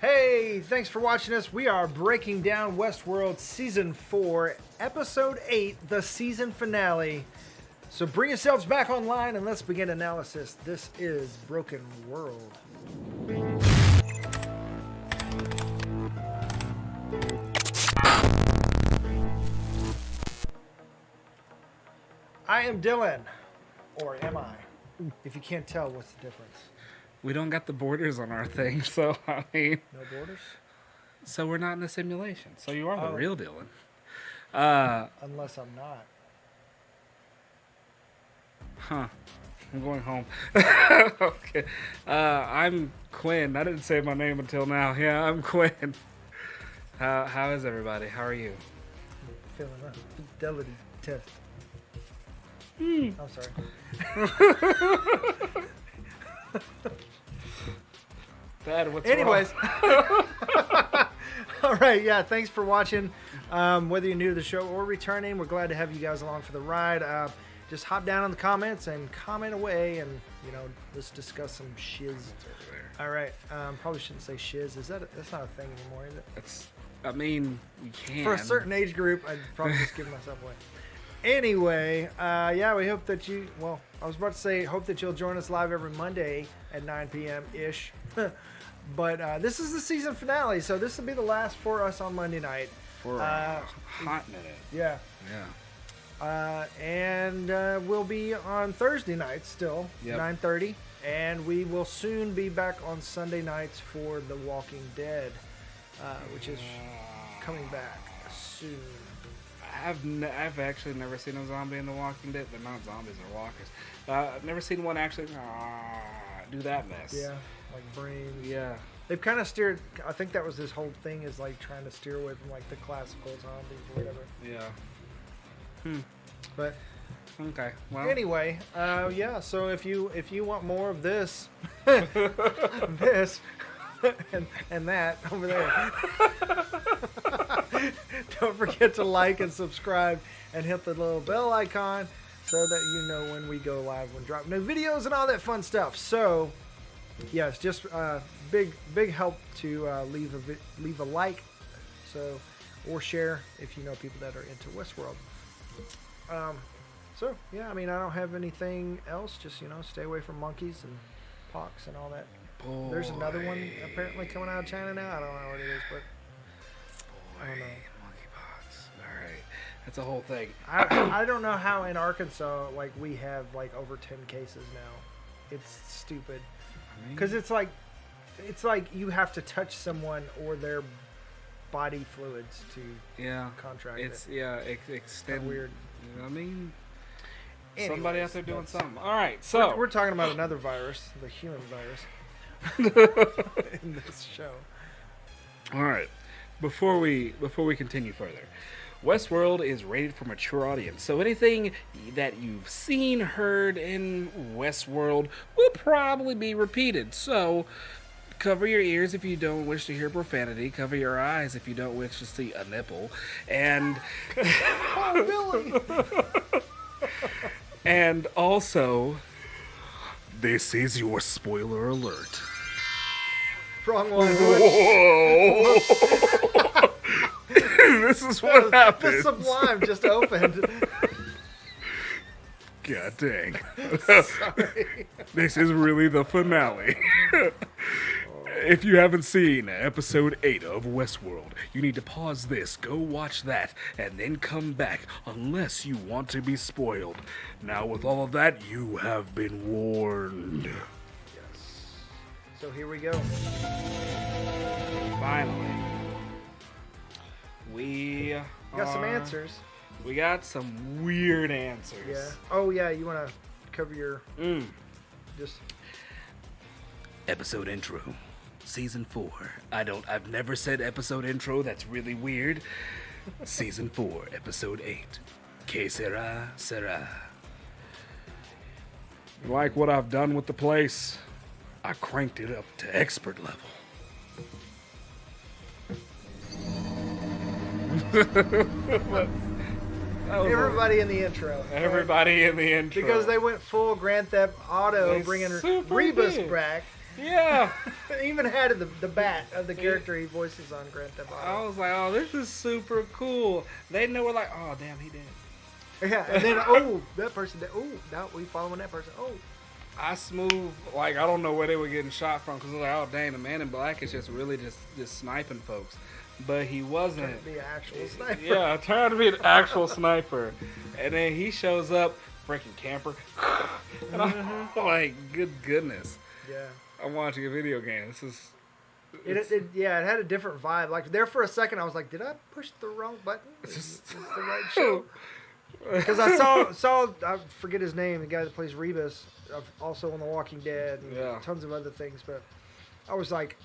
Hey, thanks for watching us. We are breaking down Westworld Season 4, Episode 8, the season finale. So bring yourselves back online and let's begin analysis. This is Broken World. I am Dylan. Or am I? If you can't tell, what's the difference? We don't got the borders on our thing, so I mean... No borders? So we're not in a simulation. So you are the real Dylan. Unless I'm not. Huh. I'm going home. Okay. I'm Quin. I didn't say my name until now. Yeah, I'm Quin. How is everybody? How are you? Feeling a fidelity test. I'm sorry. Dad, what's Anyways. wrong? All right, yeah, thanks for watching. Whether you're new to the show or returning, we're glad to have you guys along for the ride. Just hop down in the comments and comment away, and let's discuss some shiz. All right, probably shouldn't say shiz. That's not a thing anymore, is it? I mean, we can. For a certain age group, I'd probably just give myself away. Anyway, yeah, we hope that you. Well, I was about to say, hope that you'll join us live every Monday at 9 p.m. ish. But this is the season finale, so this will be the last for us on Monday night. For a hot minute. Yeah. Yeah. And we'll be on Thursday nights still, 9:30, and we will soon be back on Sunday nights for The Walking Dead, which is coming back soon. I've actually never seen a zombie in The Walking Dead. They're not zombies, they're walkers. I've never seen one actually do that mess. Yeah, like brains. Yeah. They've kind of steered. I think that was this whole thing, is like trying to steer away from like the classical zombies or whatever. Yeah. But okay. Well. Anyway, yeah. So if you want more of this, this, and that over there, don't forget to like and subscribe and hit the little bell icon so that you know when we go live, when drop new videos and all that fun stuff. So yes, just big help to leave a like, or share if you know people that are into Westworld. So yeah, I mean, I don't have anything else. Just stay away from monkeys and pox and all that. Boy. There's another one apparently coming out of China now. I don't know what it is, but I don't know. Monkeypox. All right, that's a whole thing. I don't know how in Arkansas we have over 10 cases now. It's stupid because it's like you have to touch someone or their body fluids to contract it. Extend. Kind of weird. You know what I mean? Anyways, somebody out there doing something. All right, so we're talking about another virus, the human virus, in this show. All right, before we continue further, Westworld is rated for mature audience, so anything that you've seen, heard in Westworld will probably be repeated. So cover your ears if you don't wish to hear profanity. Cover your eyes if you don't wish to see a nipple. And oh, Billy! And also, this is your spoiler alert. Wrong one. Whoa! This is what happens. The Sublime just opened. God dang. Sorry. This is really the finale. If you haven't seen episode 8 of Westworld, you need to pause this, go watch that, and then come back, unless you want to be spoiled. Now, with all of that, you have been warned. Yes. So here we go. Finally. We got some answers. We got some weird answers. Yeah. Oh, yeah, you want to cover your... Just... Episode intro. Season 4. I've never said episode intro. That's really weird. Season 4, episode 8. Que será, será. Like what I've done with the place, I cranked it up to expert level. Everybody in the intro. Everybody in the intro. Because they went full Grand Theft Auto, They bringing super Rebus did. back. Yeah. He even had the bat of the character he voices on Grand Theft Auto. I was like, oh, this is super cool. They know we're like, oh, damn, he did. Yeah, and then, oh, that person did. Oh, now we following that person. Oh. I smooth, like, I don't know where they were getting shot from, because like, oh, dang, the man in black is just really just sniping folks. But he wasn't. Trying to be an actual sniper. Yeah, trying to be an actual sniper. And then he shows up, freaking camper. And I'm like, good goodness. Yeah. I'm watching a video game. This is... It had a different vibe. Like, there for a second, I was like, did I push the wrong button? Is this the right show? Because I saw I forget his name, the guy that plays Rebus, also on The Walking Dead, and tons of other things. But I was like,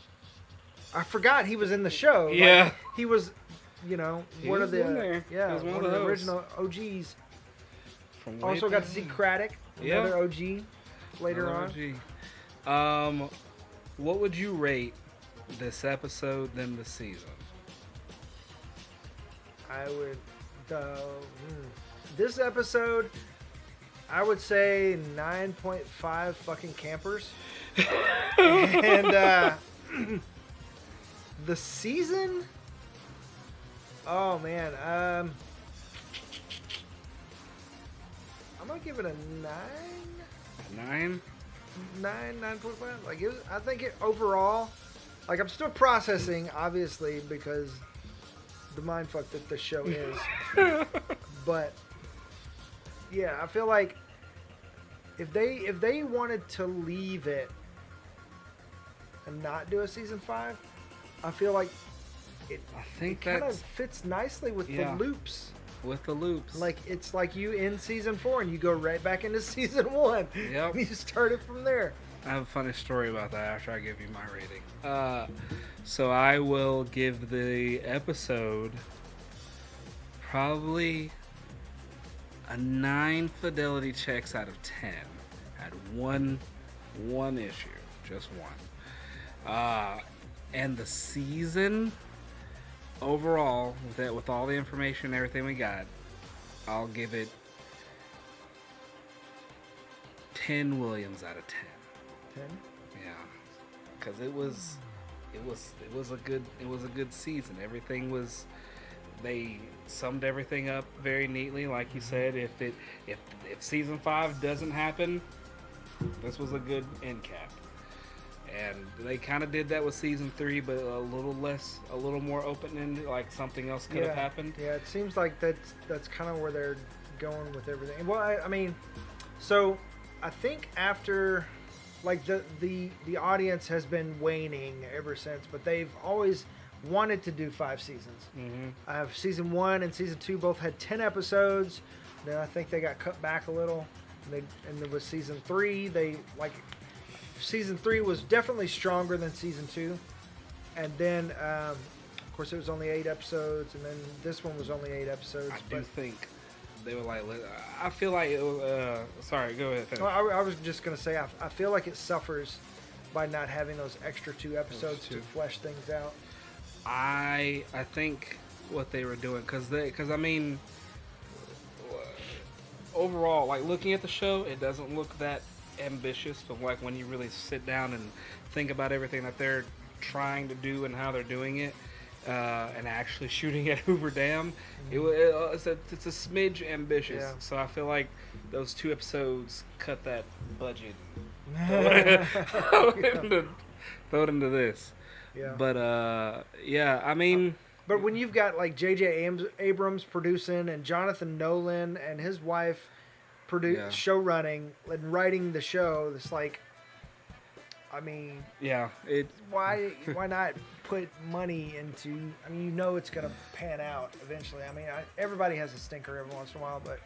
I forgot he was in the show. Yeah, like, he was, one of the one of the original OGs. Also got to see Craddock, another OG, later on. What would you rate this episode than the season? I would. This episode, I would say 9.5 fucking campers. And the season, oh man, I'm gonna give it a 9. 9.5. Like I think it overall. Like I'm still processing, obviously, because the mindfuck that the show is. But yeah, I feel like if they wanted to leave it and not do a season 5, I feel like it kind of fits nicely with the loops. With the loops. Like it's like you in season 4 and you go right back into season 1. Yep. You start it from there. I have a funny story about that after I give you my rating. So I will give the episode probably a 9 fidelity checks out of 10. Had one issue, just one. And the season overall, with all the information and everything we got, I'll give it 10 Williams out of 10. 10? Yeah, because it was a good season. Everything was, they summed everything up very neatly, like you said. If season 5 doesn't happen, this was a good end cap. And they kind of did that with season 3, but a little more open-ended, like something else could have happened. Yeah, it seems like that's kind of where they're going with everything. Well, I mean, so I think after, like the audience has been waning ever since, but they've always wanted to do 5 seasons. Mm-hmm. Season 1 and season 2 both had 10 episodes. Then I think they got cut back a little. And there was season 3. Season 3 was definitely stronger than season 2. And then, of course, it was only 8 episodes. And then this one was only 8 episodes. I do think they were like, I feel like it was, sorry, go ahead. Finish. Well, I was just going to say, I feel like it suffers by not having those extra 2 episodes to flesh things out. I think what they were doing, because I mean, overall, like looking at the show, it doesn't look that ambitious, but like when you really sit down and think about everything that they're trying to do and how they're doing it, and actually shooting at Hoover Dam, it's a smidge ambitious. Yeah. So I feel like those 2 episodes cut that budget, throw it into this. Yeah. But yeah, I mean. But when you've got like J.J. Abrams producing and Jonathan Nolan and his wife show running and writing the show, it's like, I mean, why not put money into? I mean, it's gonna pan out eventually. I mean, everybody has a stinker every once in a while, but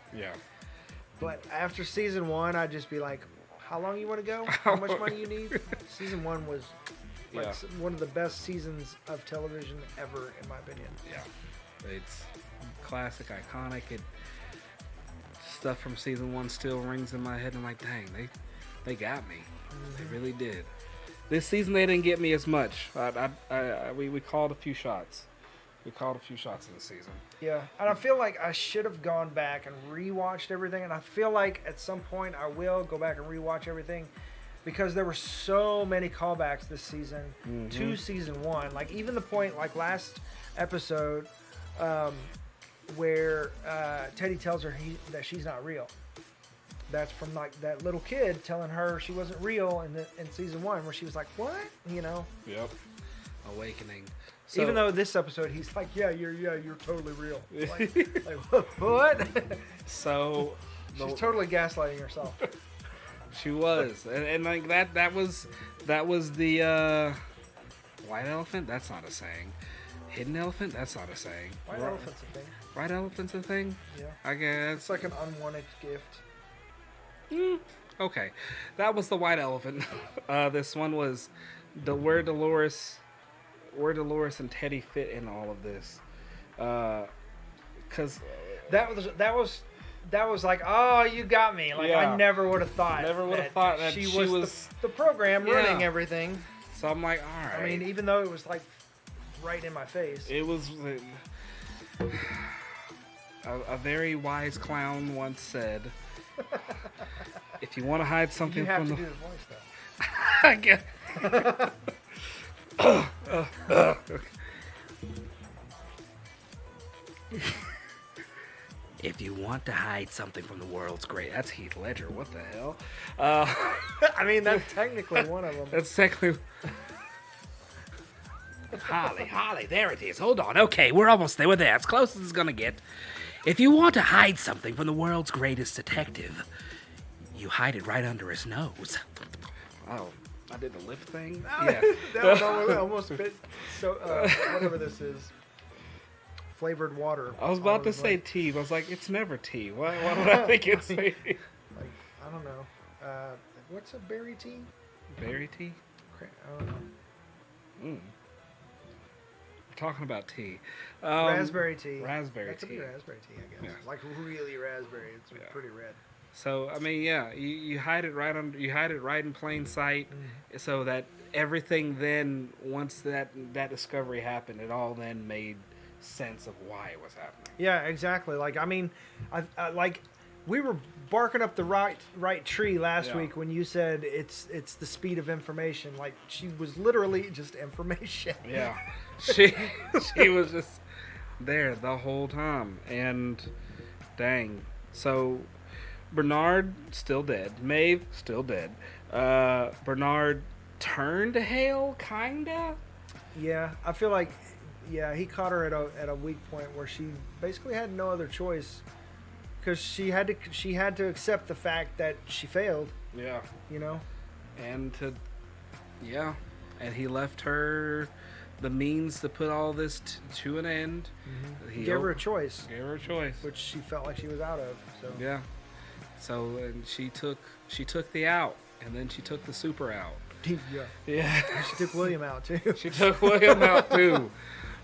But after season 1, I'd just be like, how long you want to go? How much money you need? Season 1 was. One of the best seasons of television ever, in my opinion. Yeah, it's classic, iconic. Stuff from season 1 still rings in my head. I'm like, dang, they got me. Mm-hmm. They really did. This season they didn't get me as much. We called a few shots. We called a few shots in the season. Yeah, and I feel like I should have gone back and rewatched everything. And I feel like at some point I will go back and rewatch everything. because there were so many callbacks this season to season 1. Like even the point, like last episode, where Teddy tells her that she's not real. That's from like that little kid telling her she wasn't real in season 1, where she was like, "What?" You know? Yep. Awakening. So, even though this episode he's like, "Yeah, you're totally real." Like what? So she's totally gaslighting herself. She was, and like that was the white elephant. That's not a saying. Hidden elephant. That's not a saying. White elephant's a thing. White elephant's a thing. Yeah. I guess it's like an unwanted gift. Okay, that was the white elephant. This one was where Dolores and Teddy fit in all of this, because that was like, oh, you got me. Like I never would have thought. Never would have thought that she was the program running everything. So I'm like, all right. I mean, even though it was like right in my face. It was. A very wise clown once said, "If you want to hide something from the..." You have to do the voice though. I guess. If you want to hide something from the world's great... That's Heath Ledger. What the hell? I mean, that's technically one of them. That's technically... Holly, there it is. Hold on. Okay, we're almost there. We're there. As close as it's going to get. If you want to hide something from the world's greatest detective, you hide it right under his nose. Oh, I did the lip thing? Yeah. That almost fit. So, whatever this is. Flavored water. I was about to say tea, but I was like, it's never tea. Why would I think it's tea? Like, I don't know. What's a berry tea? Berry tea? I don't know. We're talking about tea. Raspberry tea. Raspberry that could tea. be raspberry tea, I guess. Yeah. Like really raspberry. It's pretty red. So I mean, yeah, you hide it right under, you hide it right in plain sight, so that everything then, once that discovery happened, it all then made sense of why it was happening. Yeah, exactly. Like I mean, I like we were barking up the right tree last week when you said it's the speed of information. Like she was literally just information. Yeah, she was just there the whole time, and dang. So Bernard still dead. Maeve still dead. Bernard turned to Hale, kinda. Yeah, I feel like he caught her at a weak point where she basically had no other choice, because she had to accept the fact that she failed. Yeah. You know. And and he left her the means to put all this to an end. He gave her a choice. Gave her a choice, which she felt like she was out of. So yeah. So and she took the out, and then she took the super out. Yeah. She took William out too. She took William out too,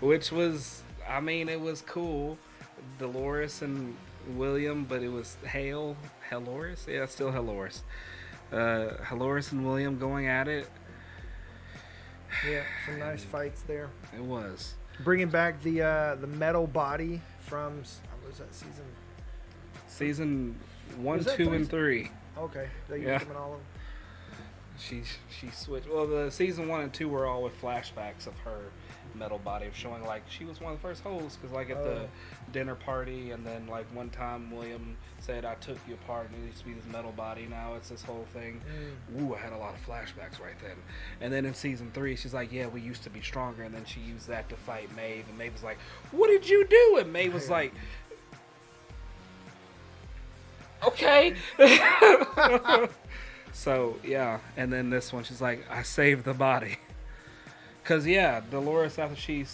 which was, I mean, it was cool. Dolores and William, but it was Halores? Yeah, still Halores. Halores and William going at it. Yeah, some nice fights there. It was. Bringing back the metal body from, what was that, Season 1, 2, and 3. Okay, they used them in all of them. She switched. Well, the season 1 and 2 were all with flashbacks of her metal body, of showing like she was one of the first hosts, because like at the dinner party, and then like one time William said, I took you apart and it used to be this metal body, now it's this whole thing. Ooh, I had a lot of flashbacks right then. And then in season 3 she's like, yeah, we used to be stronger, and then she used that to fight Maeve, and Maeve was like, what did you do? And Maeve was like, okay. So yeah, and then this one she's like, I saved the body. Cause yeah, Dolores after she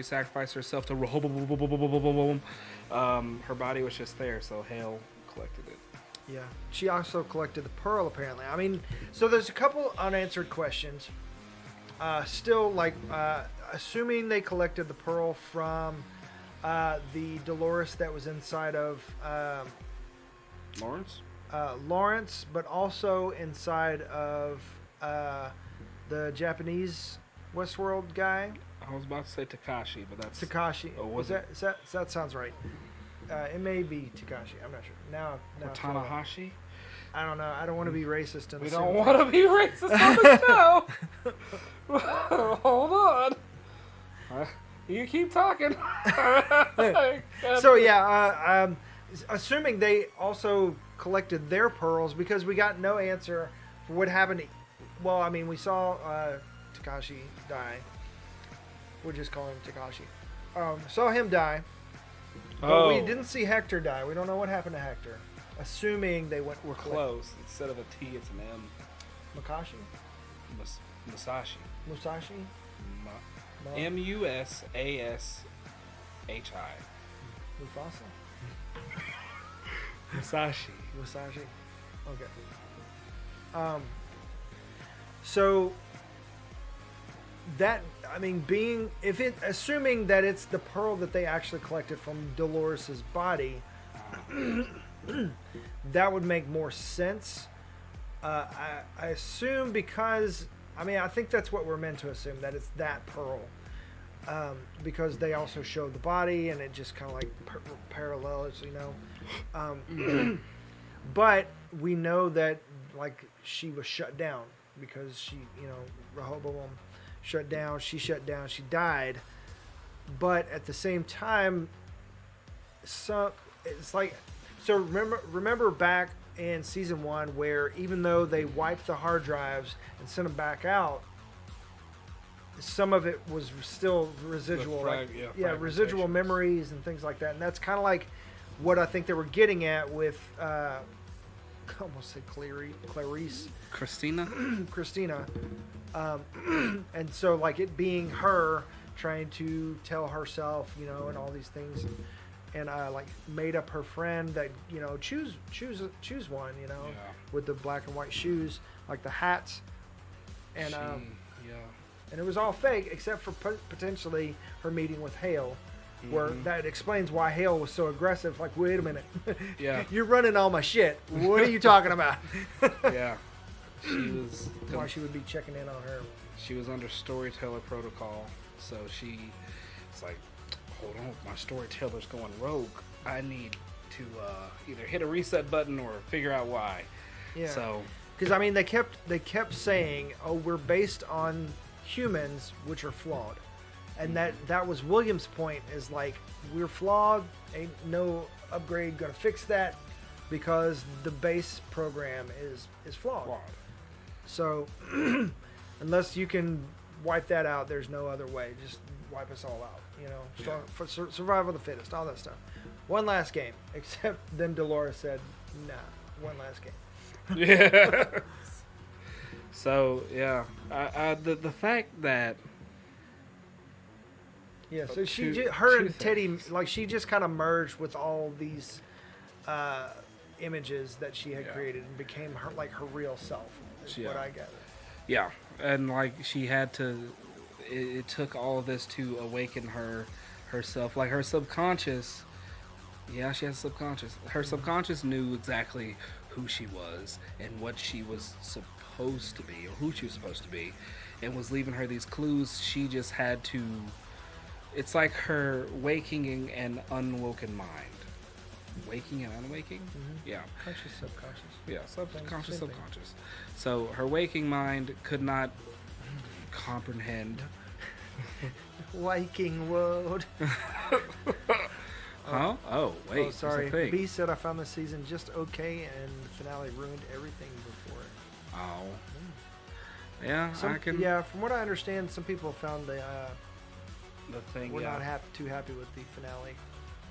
sacrificed herself to her body was just there, so Hale collected it. Yeah, she also collected the pearl apparently. I mean, so there's a couple unanswered questions. Still, like, assuming they collected the pearl from the Dolores that was inside of Lawrence, but also inside of the Japanese Westworld guy. I was about to say Takashi, but that's Takashi. Oh, was it? That sounds right. It may be Takashi. I'm not sure. Now Tanahashi. I don't know. I don't want to be racist. We don't want to be racist on the show. Hold on. You keep talking. So yeah, assuming they also collected their pearls, because we got no answer for what happened. Well, I mean, we saw Takashi die. We'll just call him Takashi. Saw him die. But we didn't see Hector die. We don't know what happened to Hector. Assuming they were close. Instead of a T, it's an M. Makashi? Musashi. Musashi? Musashi. Mufasa? Musashi. Musashi. Okay. So that, I mean, assuming that it's the pearl that they actually collected from Dolores's body, that would make more sense. I assume because, I mean, I think that's what we're meant to assume, that it's that pearl. Because they also show the body and it just kind of like parallels, you know. But we know that, like, she was shut down because she, you know, Rehoboam shut down, she died. But at the same time, it's like, so remember back in season 1 where even though they wiped the hard drives and sent them back out, some of it was still residual, residual memories and things like that. And that's kind of like what I think they were getting at with, I almost said Clarice. Christina. And so like it being her trying to tell herself, you know, and all these things, and like made up her friend that, you know, choose one, you know, with the black and white shoes, like the hats, and and it was all fake except for potentially her meeting with Hale, where that explains why Hale was so aggressive. Like, wait a minute, you're running all my shit. What are you talking about? Yeah, she was. Why she would be checking in on her? She was under storyteller protocol, so it's like, hold on, my storyteller's going rogue. I need to either hit a reset button or figure out why. Yeah. So, because I mean, they kept saying, "Oh, we're based on humans, which are flawed," and that was William's point. Is like, we're flawed. Ain't no upgrade gonna fix that because the base program is flawed. So, unless you can wipe that out, there's no other way. Just wipe us all out. You know, for survival of the fittest, all that stuff. One last game, except then Dolores said, "Nah, one last game." Yeah. So yeah, the fact that so her and Teddy, like, she just kind of merged with all these images that she had created and became her real self. Is what I gathered. Yeah, and like she had to. It took all of this to awaken herself. Like her subconscious. Yeah, she has a subconscious. Her subconscious knew exactly who she was and what she was supposed to be, or who she was supposed to be, and was leaving her these clues. She just had to. It's like her waking and unwoken mind. Waking and unwaking? Mm-hmm. Yeah. Conscious, subconscious. Yeah, subconscious, subconscious. So her waking mind could not comprehend. Waking world. Huh? Oh, wait. Oh, sorry. B said I found this season just okay, and the finale ruined everything before it. Oh. Yeah, I can. Yeah, from what I understand, some people found the thing. We're not too happy with the finale.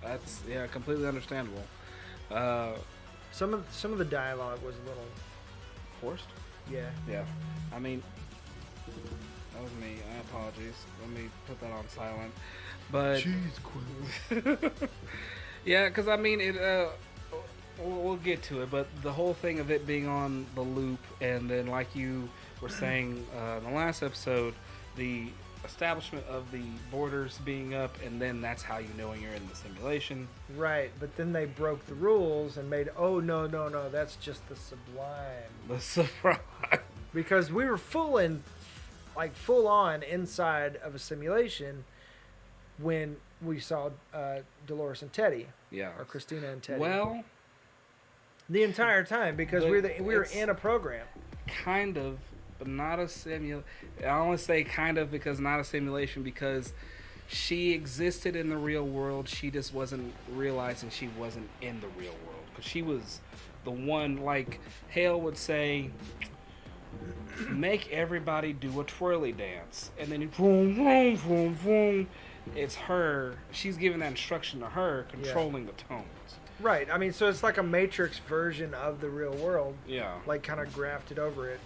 That's completely understandable. Some of the dialogue was a little forced. Yeah. Yeah. I mean, that was me. Apologies. Let me put that on silent. But jeez, Quin. Yeah, because I mean it. We'll get to it, but the whole thing of it being on the loop, and then like you were saying in the last episode, the establishment of the borders being up, and then that's how you know when you're in the simulation. Right, but then they broke the rules and made, oh, no, that's just the sublime. The sublime. Because we were full on inside of a simulation when we saw Dolores and Teddy. Yeah. Or Christina and Teddy. Well, the entire time because we were in a program. Kind of, but not a simulation. I only say kind of because not a simulation because she existed in the real world. She just wasn't realizing she wasn't in the real world because she was the one, like Hale would say, make everybody do a twirly dance, and then boom, boom, boom, boom. It's her. She's giving that instruction to her, controlling the tones. Right. I mean, so it's like a Matrix version of the real world. Yeah. Like kind of grafted over it.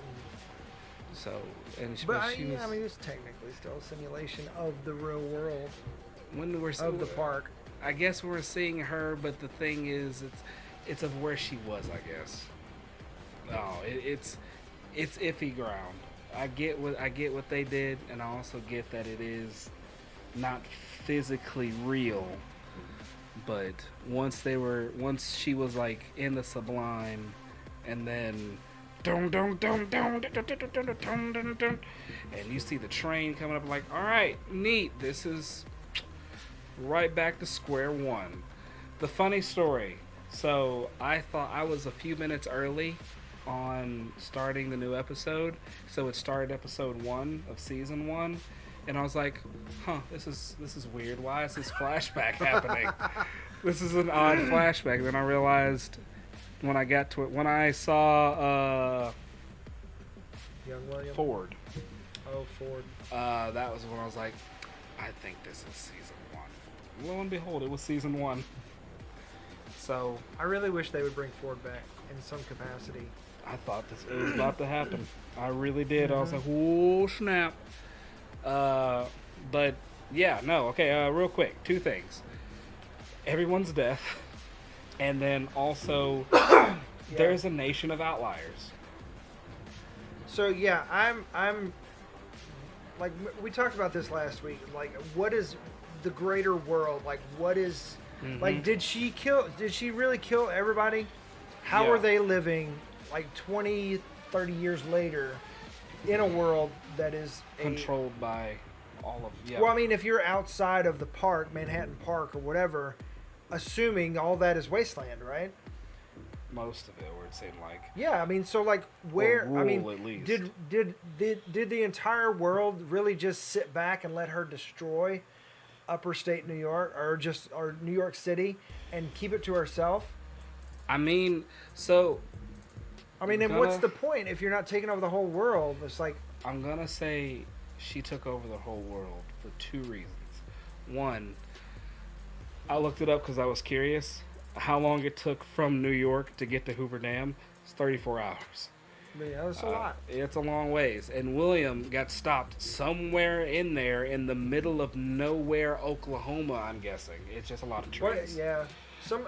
So, and she, But she was, I mean, it's technically still a simulation of the real world. When we're of the park. I guess we're seeing her, but the thing is, it's of where she was. I guess. Oh, it's iffy ground. I get what they did, and I also get that it is not physically real. But once she was like in the sublime, and then dun dun dun dun dun dun dun dun dun dun, and you see the train coming up, like, all right, neat. This is right back to square one. The funny story. So I thought I was a few minutes early on starting the new episode. So it started episode 1 of season 1. And I was like, huh, this is weird. Why is this flashback happening? This is an odd flashback. Then I realized when I got to it, when I saw Young William? Ford. Oh, Ford. That was when I was like, I think this is season 1. Lo and behold, it was season 1. So I really wish they would bring Ford back in some capacity. I thought it was about to happen. I really did. I was like, oh, snap. But yeah, no, okay, real quick, 2 things. Everyone's death, and then also there's a nation of outliers. So yeah, I'm like, we talked about this last week. Like, what is the greater world? Like, what is like, did she really kill everybody? How are they living like 20, 30 years later in a world that is controlled by all of Well, I mean, if you're outside of the park, Manhattan Park or whatever, assuming all that is wasteland, right? Most of it, or it seemed like. Yeah, I mean, so like where? Rural, I mean, at least. did the entire world really just sit back and let her destroy upper state New York or New York City and keep it to herself? I mean, so. I mean, and what's the point if you're not taking over the whole world? It's like, I'm gonna say she took over the whole world for 2 reasons. One, I looked it up because I was curious how long it took from New York to get to Hoover Dam. It's 34 hours. yeah, that's a lot. It's a long ways. And William got stopped somewhere in there in the middle of nowhere, Oklahoma, I'm guessing. It's just a lot of trees. Yeah.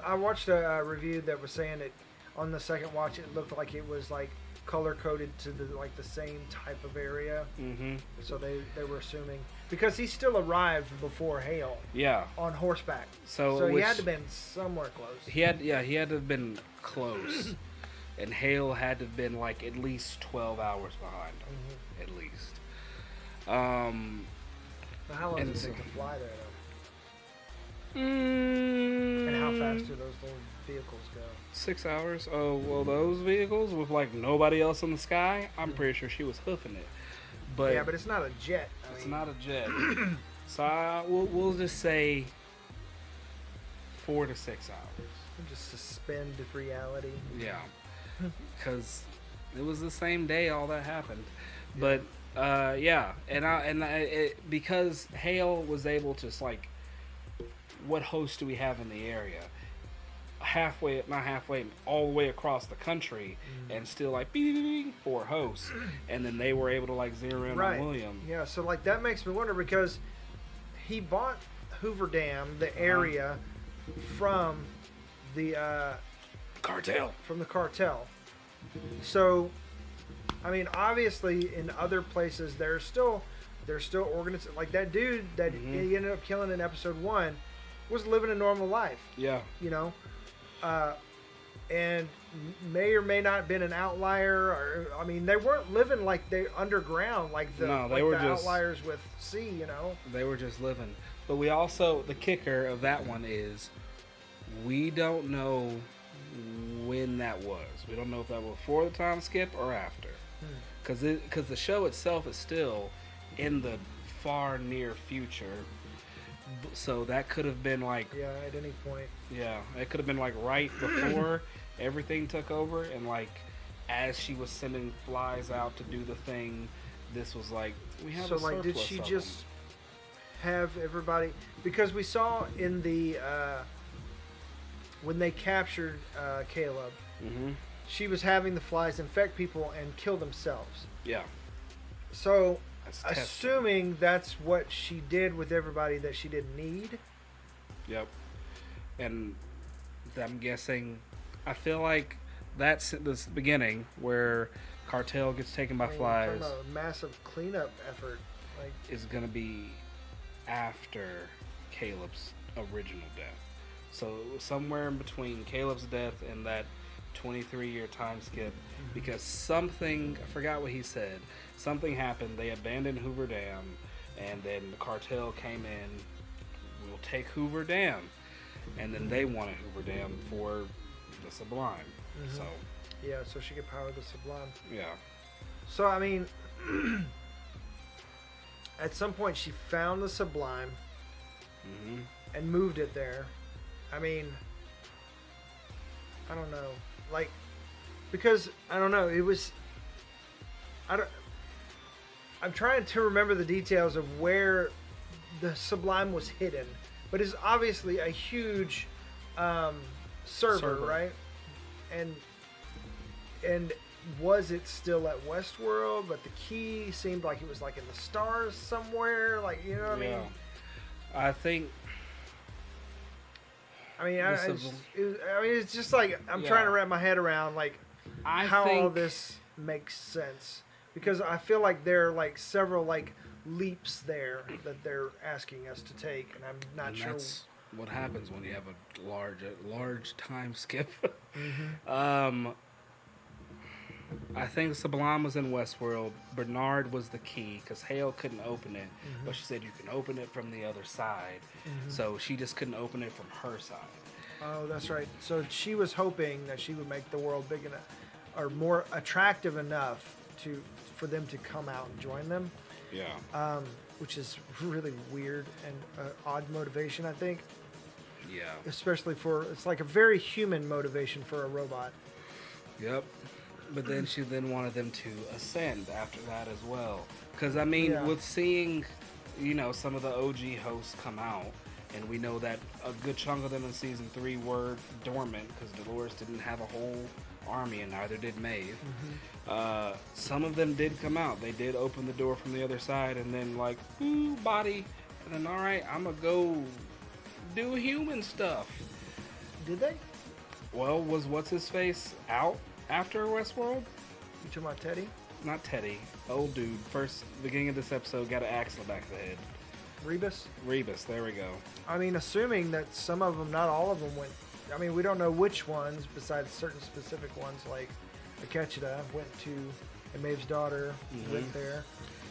I watched a review that was saying that on the second watch, it looked like it was like color coded to the same type of area. Mm-hmm. So they were assuming because he still arrived before Hale. Yeah. On horseback. So he had to have been somewhere close. He had to have been close, and Hale had to have been like at least 12 hours behind him, at least. Now, how long does it take to fly there, though? And how fast do those little vehicles go? 6 hours. Oh, well, those vehicles with like nobody else in the sky, I'm pretty sure she was hoofing it. But yeah, but it's not a jet. It's not a jet. So we'll just say 4 to 6 hours. Just suspend reality. Yeah, because it was the same day all that happened. But yeah, because Hale was able to like, what hosts do we have in the area? Not halfway, all the way across the country, and still like 4 hosts, and then they were able to like zero in on William. Yeah, so like that makes me wonder because he bought Hoover Dam, the area, from the cartel. From the cartel. So, I mean, obviously, in other places, there's still organizations like that dude that he ended up killing in episode 1 was living a normal life. Yeah, you know. And may or may not have been an outlier, or I mean, they weren't living like they underground like the outliers with C, you know. They were just living. But we also, the kicker of that one is, we don't know when that was. We don't know if that was before the time skip or after. Because the show itself is still in the far near future. So that could have been like... Yeah, at any point. Yeah, it could have been like right before everything took over. And like as she was sending flies out to do the thing, this was like, we have a surplus. So like, did she just have everybody... Because we saw in the... when they captured Caleb, she was having the flies infect people and kill themselves. Yeah. So, assuming that's what she did with everybody that she didn't need. Yep. And I'm guessing, I feel like that's the beginning where Cartel gets taken by flies. A massive cleanup effort. Like, is going to be after Caleb's original death. So somewhere in between Caleb's death and that 23-year time skip, because something, I forgot what he said, something happened, they abandoned Hoover Dam, and then the cartel came in, we'll take Hoover Dam, and then they wanted Hoover Dam for the Sublime. So yeah, so she could power the Sublime. Yeah. So, I mean, at some point she found the Sublime and moved it there. I mean, I don't know, like, because I don't know. It was, I'm trying to remember the details of where the Sublime was hidden, but it's obviously a huge server, right? And was it still at Westworld? But the key seemed like it was like in the stars somewhere, like, you know what I mean? I think. I mean, it's just like I'm trying to wrap my head around like how all this makes sense, because I feel like there are like several like leaps there that they're asking us to take, and I'm not sure. That's what happens when you have a large time skip. I think Sublime was in Westworld. Bernard was the key because Hale couldn't open it, but she said you can open it from the other side. So she just couldn't open it from her side. Oh, that's right. So she was hoping that she would make the world big enough or more attractive enough for them to come out and join them. Yeah. Which is really weird and odd motivation, I think. Yeah. Especially it's like a very human motivation for a robot. Yep. But then she wanted them to ascend after that as well. Because, I mean, with seeing, some of the OG hosts come out, and we know that a good chunk of them in Season 3 were dormant, because Dolores didn't have a whole army, and neither did Maeve. Some of them did come out. They did open the door from the other side, and then, like, ooh, body. And then, all right, I'm going to go do human stuff. Did they? Well, was What's-His-Face out after Westworld? You talking about Teddy? Not Teddy. Old dude. First, beginning of this episode, got an axe in the back of the head. Rebus, there we go. I mean, assuming that some of them, not all of them went... I mean, we don't know which ones, besides certain specific ones, like Akecheta went to... And Maeve's daughter went there.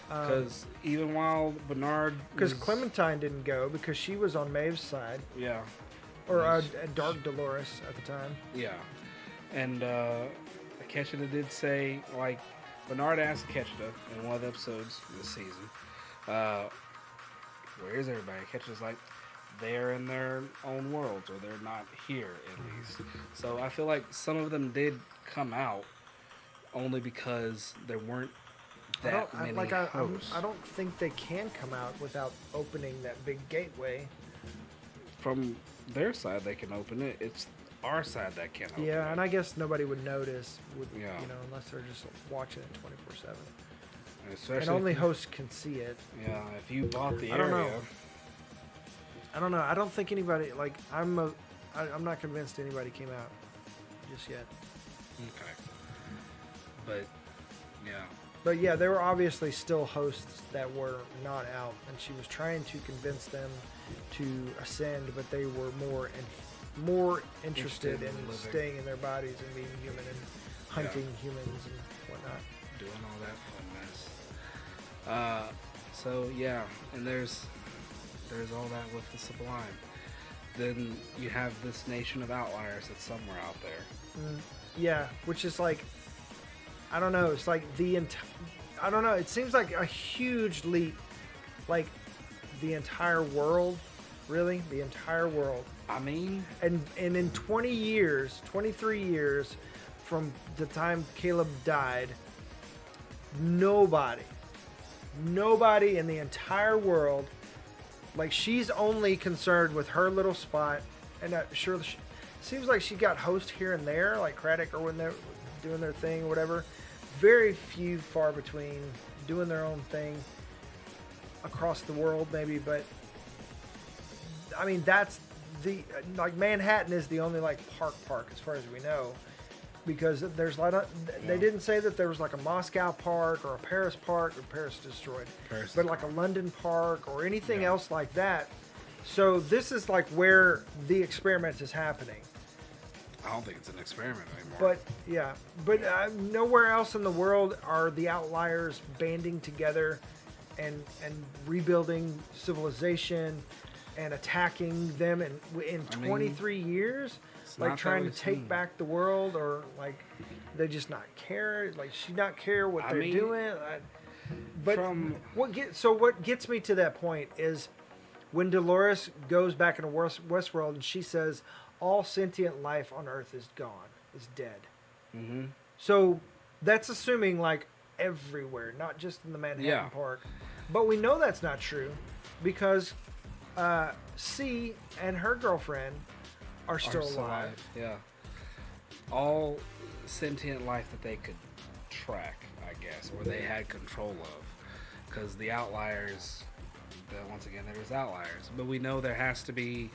Because even while Bernard... Because Clementine didn't go, because she was on Maeve's side. Yeah. Or Dark Dolores at the time. Yeah. And Akecheta did say, like, Bernard asked Akecheta in one of the episodes this season, where is everybody? Akecheta's like, they're in their own worlds, or they're not here, at least. So I feel like some of them did come out only because there weren't that many hosts. I don't think they can come out without opening that big gateway. From their side, they can open it. It's our side that can't open it. Yeah, and I guess nobody would notice, unless they're just watching it 24/7. And only hosts can see it. Yeah, if you bought the area. I don't know. I don't think anybody, like, I'm not convinced anybody came out just yet. Okay. But, yeah. But yeah, there were obviously still hosts that were not out, and she was trying to convince them to ascend, but they were more interested in staying in their bodies and being human and hunting humans and whatnot. Doing all that fun mess. So yeah, and there's all that with the Sublime. then you have this nation of outliers that's somewhere out there. Yeah, which is like, I don't know. It's like I don't know. It seems like a huge leap. Like the entire world, really, the entire world. I mean, And in 20 years, 23 years from the time Caleb died, nobody in the entire world, like she's only concerned with her little spot, and sure, seems like she got host here and there, like Craddock or when they're doing their thing or whatever. Very few, far between, doing their own thing across the world, maybe. But I mean, that's like Manhattan is the only like park as far as we know, because there's like they didn't say that there was like a Moscow park or a Paris park, or Paris destroyed, but like a London park or anything else like that. So this is like where the experiment is happening. I don't think it's an experiment anymore. But yeah, but nowhere else in the world are the outliers banding together and rebuilding civilization and attacking them in 23 years, like trying to take back the world, or like they just not care, like she not care what they're doing. But what gets me to that point is when Dolores goes back into Westworld and she says all sentient life on Earth is gone, is dead. Mm-hmm. So that's assuming like everywhere, not just in the Manhattan Park. But we know that's not true because C and her girlfriend are still alive. Yeah. All sentient life that they could track, I guess, or they had control of. Because the outliers, once again, there's outliers. But we know there has to be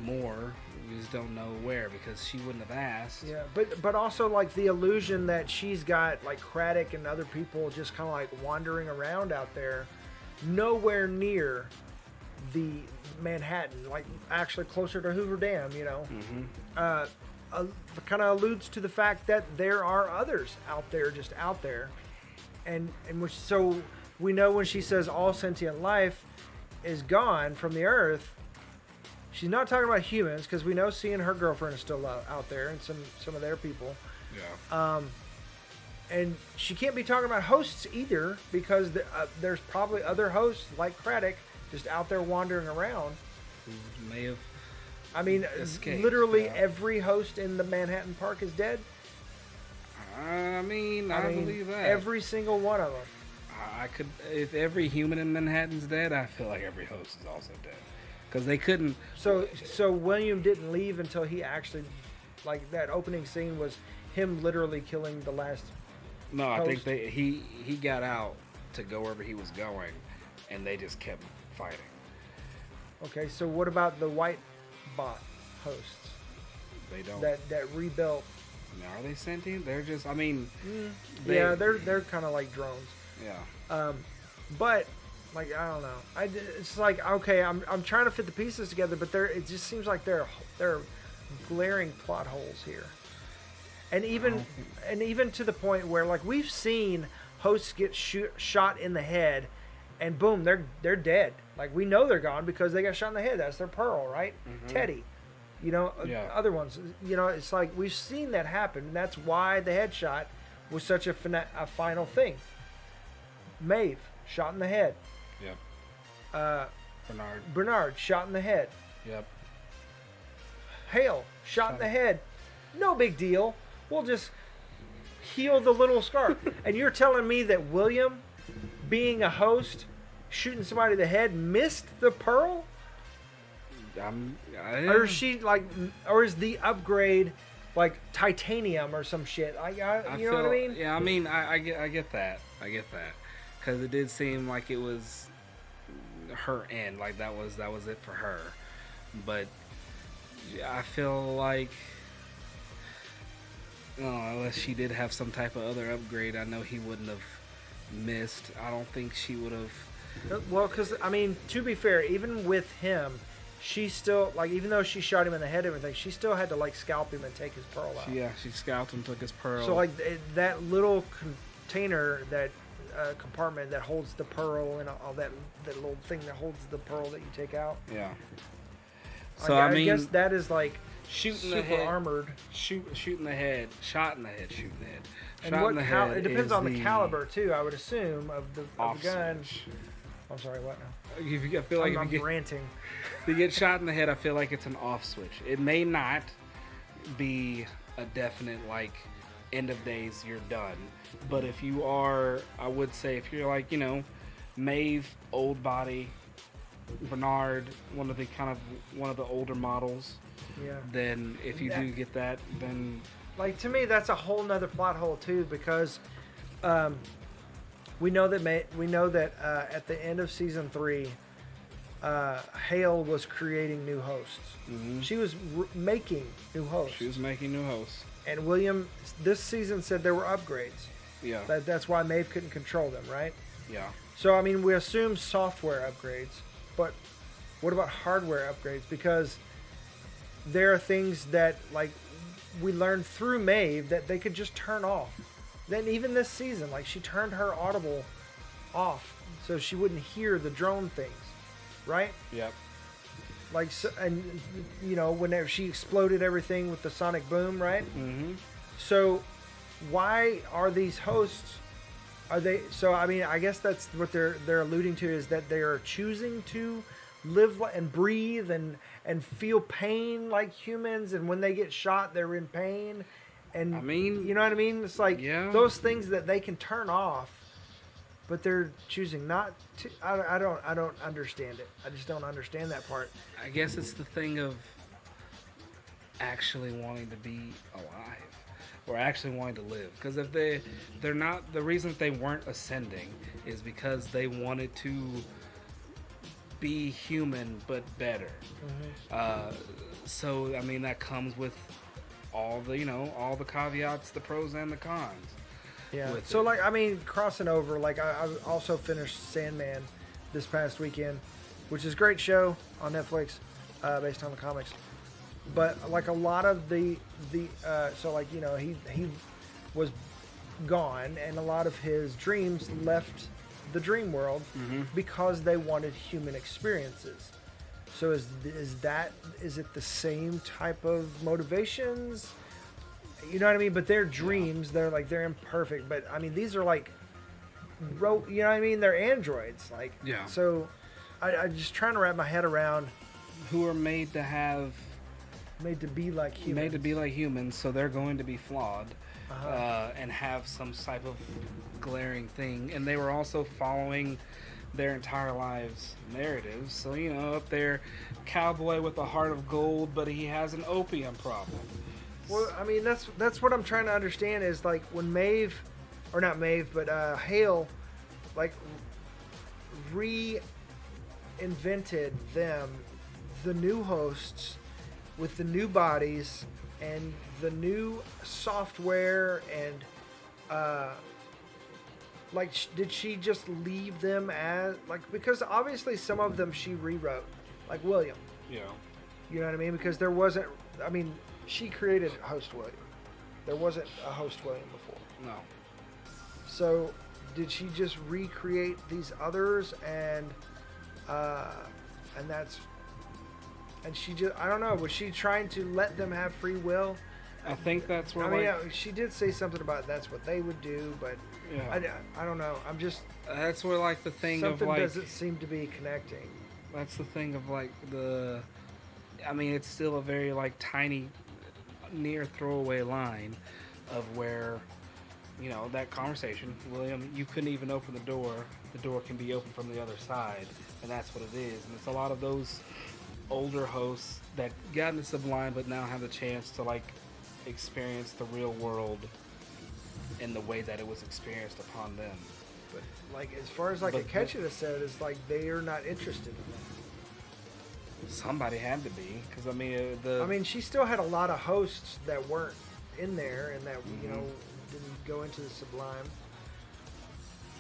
more. We just don't know where, because she wouldn't have asked. Yeah, but also like the illusion that she's got like Craddock and other people just kind of like wandering around out there, nowhere near the Manhattan, like actually closer to Hoover Dam, you know. Kind of alludes to the fact that there are others out there, just out there, and which, so we know when she says all sentient life is gone from the Earth, she's not talking about humans, because we know C and her girlfriend is still out there, and some of their people. Yeah. And she can't be talking about hosts either, because there's probably other hosts like Craddock just out there wandering around. Who may have escaped. Literally every host in the Manhattan Park is dead. I believe that. Every single one of them. I could, if every human in Manhattan's dead, I feel like every host is also dead. Because they couldn't. So William didn't leave until he actually, like that opening scene was him literally killing the last. No, host. I think he got out to go wherever he was going, and they just kept fighting. Okay, so what about the white bot hosts? They don't. That rebuilt. Are they sentient? They're just. They're kind of like drones. Yeah. But. Like, I don't know. It's like, okay, I'm trying to fit the pieces together, but it just seems like there are glaring plot holes here. And even to the point where, like, we've seen hosts get shot in the head, and boom, they're dead. Like, we know they're gone because they got shot in the head. That's their Pearl, right? Mm-hmm. Teddy. You know, other ones. You know, it's like we've seen that happen. And that's why the headshot was such a final thing. Maeve, shot in the head. Yep. Bernard, shot in the head. Yep. Hale, shot in the head. No big deal. We'll just heal the little scar. And you're telling me that William, being a host, shooting somebody in the head, missed the Pearl? Or is she like, or is the upgrade like titanium or some shit? You know what I mean? Yeah, I get that. I get that. Because it did seem like it was her end, like that was it for her. But I feel like, unless she did have some type of other upgrade, I know he wouldn't have missed. I don't think she would have. Well, because to be fair, even with him, she still, like, even though she shot him in the head and everything, she still had to like scalp him and take his pearl out. Yeah, she scalped him, took his pearl. So like that little container, that compartment that holds the pearl and all that little thing that holds the pearl that you take out. Yeah. So I guess that is like shooting super the head, armored. shooting the head, shot in the head, shooting the head. And Shot what in the head it depends is on the caliber too. I would assume of the gun. switch. I'm sorry, what now? I feel like I'm ranting. if you get shot in the head, I feel like it's an off switch. It may not be a definite like end of days, you're done. But if you are, I would say if you're like, Maeve, old body, Bernard, one of the older models, then if you do get that, then like to me that's a whole nother plot hole too, because we know that at the end of season 3, Hale was creating new hosts. Mm-hmm. She was making new hosts. She was making new hosts. And William this season said there were upgrades. Yeah. That's why Maeve couldn't control them, right? Yeah. So I mean, we assume software upgrades, but what about hardware upgrades? Because there are things that like we learned through Maeve that they could just turn off. Then even this season, like she turned her audible off so she wouldn't hear the drone things, right? Yep. Like, so, and whenever she exploded everything with the sonic boom, right? Mm-hmm. So why are these hosts? Are they? So I mean, I guess that's what they're alluding to, is that they are choosing to live and breathe and feel pain like humans, and when they get shot, they're in pain. And I mean, you know what I mean? It's like those things that they can turn off, but they're choosing not to. I don't understand it. I just don't understand that part. I guess it's the thing of actually wanting to be alive, or actually wanting to live. Because if they're not, the reason that they weren't ascending is because they wanted to be human but better. Mm-hmm. So I mean that comes with all the caveats, the pros and the cons. Yeah. So like I mean, crossing over, like I also finished Sandman this past weekend, which is a great show on Netflix, based on the comics. But like a lot of the so like he was gone, and a lot of his dreams left the dream world because they wanted human experiences. So is it the same type of motivations? You know what I mean? But they're dreams. They're imperfect. But I mean, these are like, you know what I mean? They're androids. Like, yeah. So I'm just trying to wrap my head around. Who are made to be like humans. Made to be like humans, so they're going to be flawed, and have some type of glaring thing. And they were also following their entire lives narratives. So up there, cowboy with a heart of gold, but he has an opium problem. Well, I mean that's what I'm trying to understand, is like when Maeve, or not Maeve, but Hale, like reinvented them, the new hosts with the new bodies and the new software, and like did she just leave them as because obviously some of them she rewrote, like William. Yeah. You know what I mean? Because there wasn't. I mean, she created host William. There wasn't a host William before. No. So did she just recreate these others, and that's. And she just, I don't know, was she trying to let them have free will? I think that's where, I mean, she did say something about that's what they would do, but I don't know. I'm just... That's where, like, the thing of, like... Something doesn't seem to be connecting. That's the thing of, like, I mean, it's still a very, like, tiny, near throwaway line of where, that conversation, William, you couldn't even open the door. The door can be opened from the other side, and that's what it is. And it's a lot of those older hosts that got into Sublime but now have the chance to like experience the real world in the way that it was experienced upon them. But like as far as like Akecheta said, is like they are not interested in that. Somebody had to be, because I mean she still had a lot of hosts that weren't in there and that didn't go into the Sublime.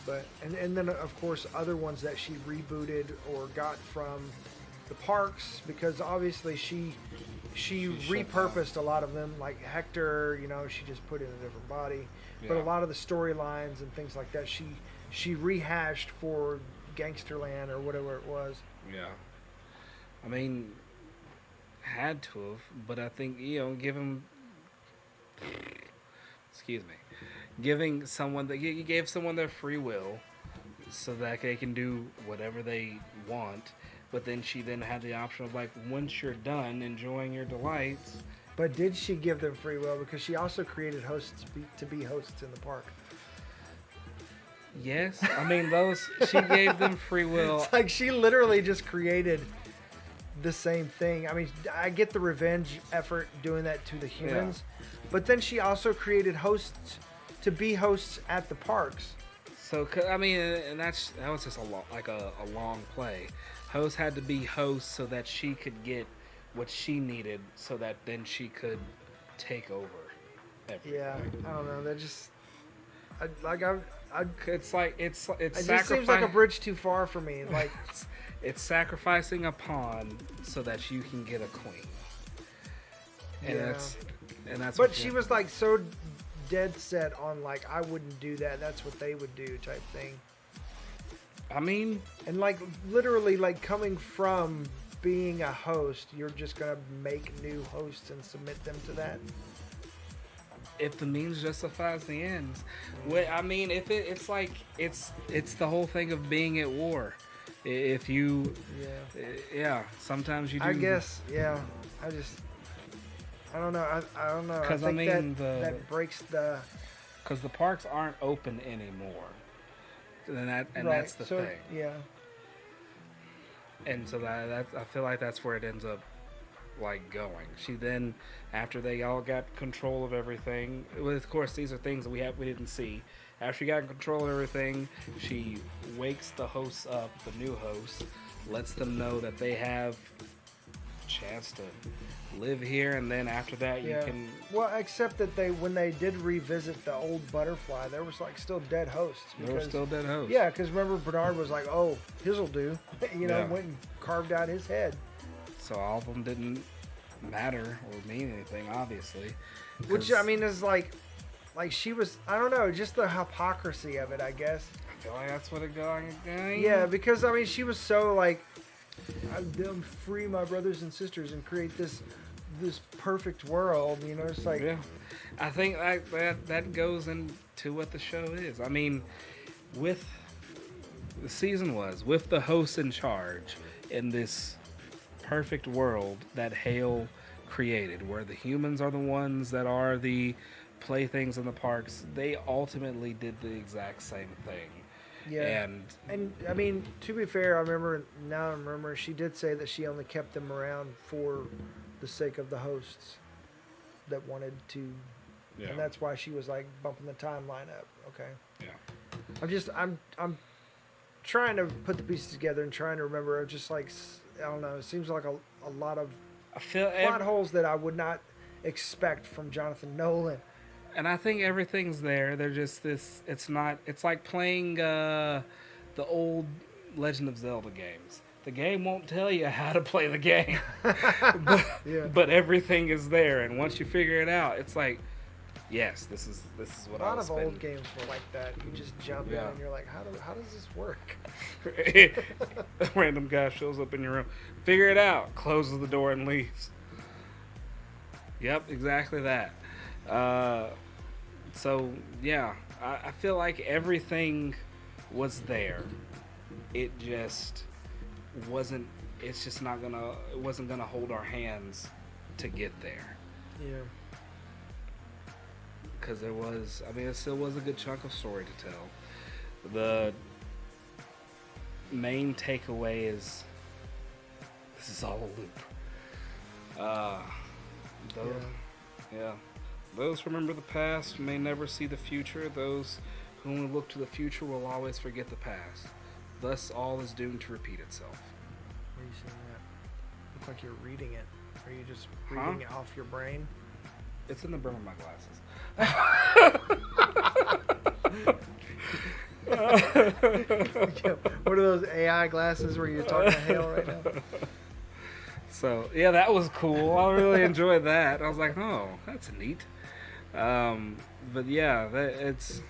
But and then of course other ones that she rebooted or got from the parks, because obviously she repurposed a lot of them, like Hector, she just put in a different body. Yeah. But a lot of the storylines and things like that she rehashed for Gangsterland or whatever it was. Yeah. I mean, had to have, but I think give him. Excuse me, giving someone that you gave someone their free will, so that they can do whatever they want. But then she then had the option of like, once you're done enjoying your delights. But did she give them free will? Because she also created hosts to be hosts in the park. Yes, I mean she gave them free will. It's like she literally just created the same thing. I mean, I get the revenge effort doing that to the humans, but then she also created hosts to be hosts at the parks. So I mean, and that was just a long play. Hosts had to be hosts so that she could get what she needed, so that then she could take over everything. Yeah, I don't know. That just, it's it just seems like a bridge too far for me. Like it's sacrificing a pawn so that you can get a queen. And that's. But she was like so dead set on like, I wouldn't do that. That's what they would do, type thing. I mean, and like literally like coming from being a host, you're just gonna make new hosts and submit them to that. If the means justifies the ends. I mean, if it's like it's the whole thing of being at war. If you, sometimes you do. I guess, yeah. I don't know. I don't know. Because I think that breaks the. Because the parks aren't open anymore, and that's the thing. Yeah. And so that I feel like that's where it ends up, like, going. She then, after they all got control of everything, well, of course these are things that we didn't see. After she got control of everything, she wakes the hosts up, the new hosts, lets them know that they have a chance to live here, and then after that you can. Well, except that when they did revisit the old butterfly, there was like still dead hosts. There were still dead hosts. Yeah, because remember Bernard was like, "Oh, his'll do," went and carved out his head. So all of them didn't matter or mean anything, obviously. Which I mean is like she was. I don't know, just the hypocrisy of it, I guess. I feel like that's what it going. Yeah, because I mean she was so like, I'm free my brothers and sisters and create this perfect world, it's like. Yeah, I think that goes into what the show is. I mean, with the season with the hosts in charge in this perfect world that Hale created, where the humans are the ones that are the playthings in the parks, they ultimately did the exact same thing. Yeah, and I mean, to be fair, I remember she did say that she only kept them around for the sake of the hosts that wanted to, and that's why she was like bumping the timeline up. Okay. Yeah. I'm trying to put the pieces together and trying to remember. Just like, I don't know. It seems like a lot of plot holes that I would not expect from Jonathan Nolan. And I think everything's there. They're just this. It's not. It's like playing the old Legend of Zelda games. The game won't tell you how to play the game, but everything is there. And once you figure it out, it's like, yes, this is what I was. A lot of old games were like that. You just jump in and you're like, how does this work? A random guy shows up in your room, figure it out, closes the door and leaves. Yep, exactly that. So yeah, I feel like everything was there. It just wasn't. It's just not gonna. It wasn't gonna hold our hands to get there. Yeah. Because there was. I mean, it still was a good chunk of story to tell. The main takeaway is this is all a loop. Those who remember the past may never see the future. Those who only look to the future will always forget the past. Thus, all is doomed to repeat itself. Where are you seeing that? Look like you're reading it. Are you just reading it off your brain? It's in the brim of my glasses. What are those AI glasses where you're talking to Hale right now? So, yeah, that was cool. I really enjoyed that. I was like, oh, that's neat. But yeah, that's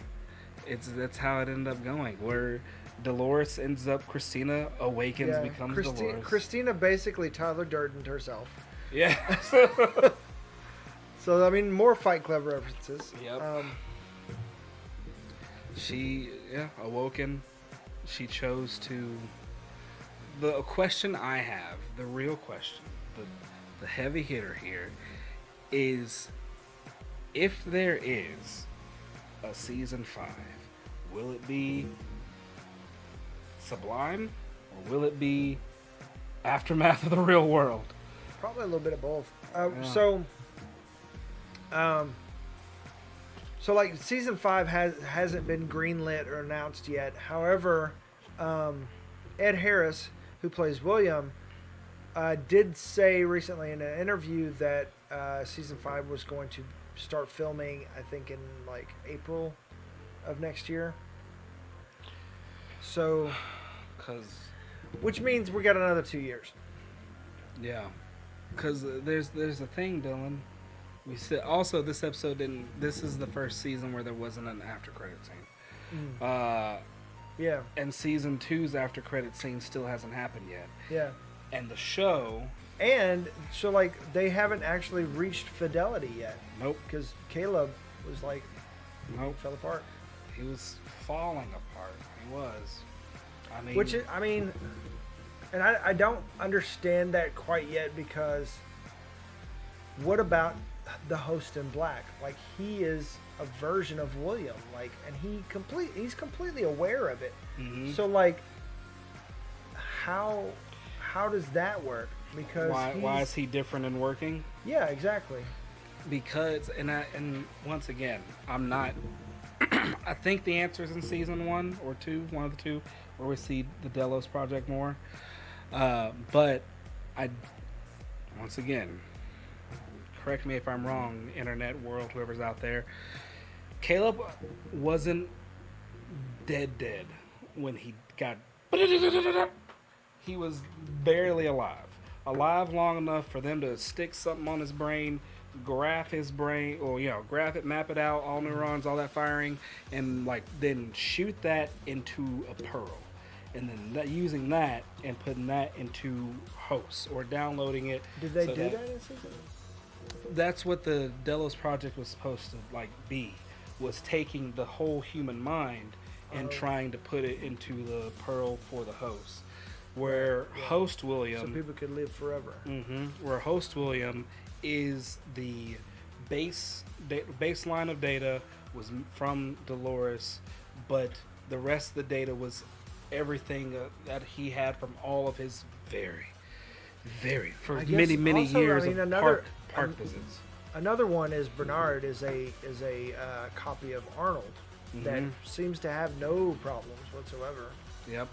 how it ended up going. Where Dolores ends up, Christina awakens, becomes Dolores. Christina basically Tyler Durdened herself. Yeah. So I mean, more Fight Club references. Yep. She, awoken. She chose to. The question I have, the real question, the heavy hitter here, is if there is a season 5, will it be Sublime or will it be Aftermath of the Real World? Probably a little bit of both. So like season 5 hasn't been greenlit or announced yet. However, Ed Harris, who plays William, did say recently in an interview that season 5 was going to start filming, I think, in like April of next year. So, which means we got another 2 years. Yeah, because there's a thing, Dylan. We said also this episode didn't. This is the first season where there wasn't an after credit scene. Yeah. And season 2's after credit scene still hasn't happened yet. Yeah. And the show. And so like they haven't actually reached fidelity yet. Nope. Because Caleb was like, nope, fell apart. He was falling apart. He was. I mean, and I don't understand that quite yet, because what about the host in black? Like, he is a version of William, like, and he's completely aware of it. Mm-hmm. So like, how does that work? Because why is he different in working? Yeah, exactly. Because and once again, I'm not. I think the answer is in season 1 or 2, one of the two, where we see the Delos project more. But once again, correct me if I'm wrong, internet world, whoever's out there. Caleb wasn't dead when he got. He was barely alive long enough for them to stick something on his brain, graph his brain, or graph it, map it out, all neurons, all that firing, and then shoot that into a pearl, and then using that and putting that into hosts or downloading it. Did they do that in season? That's what the Delos project was supposed to be, was taking the whole human mind and trying to put it into the pearl for the host. Where host William, so people could live forever. Mm-hmm, where host William is the baseline of data was from Dolores, but the rest of the data was everything that he had from all of his many years of park visits. Another one is Bernard is a copy of Arnold that seems to have no problems whatsoever. Yep,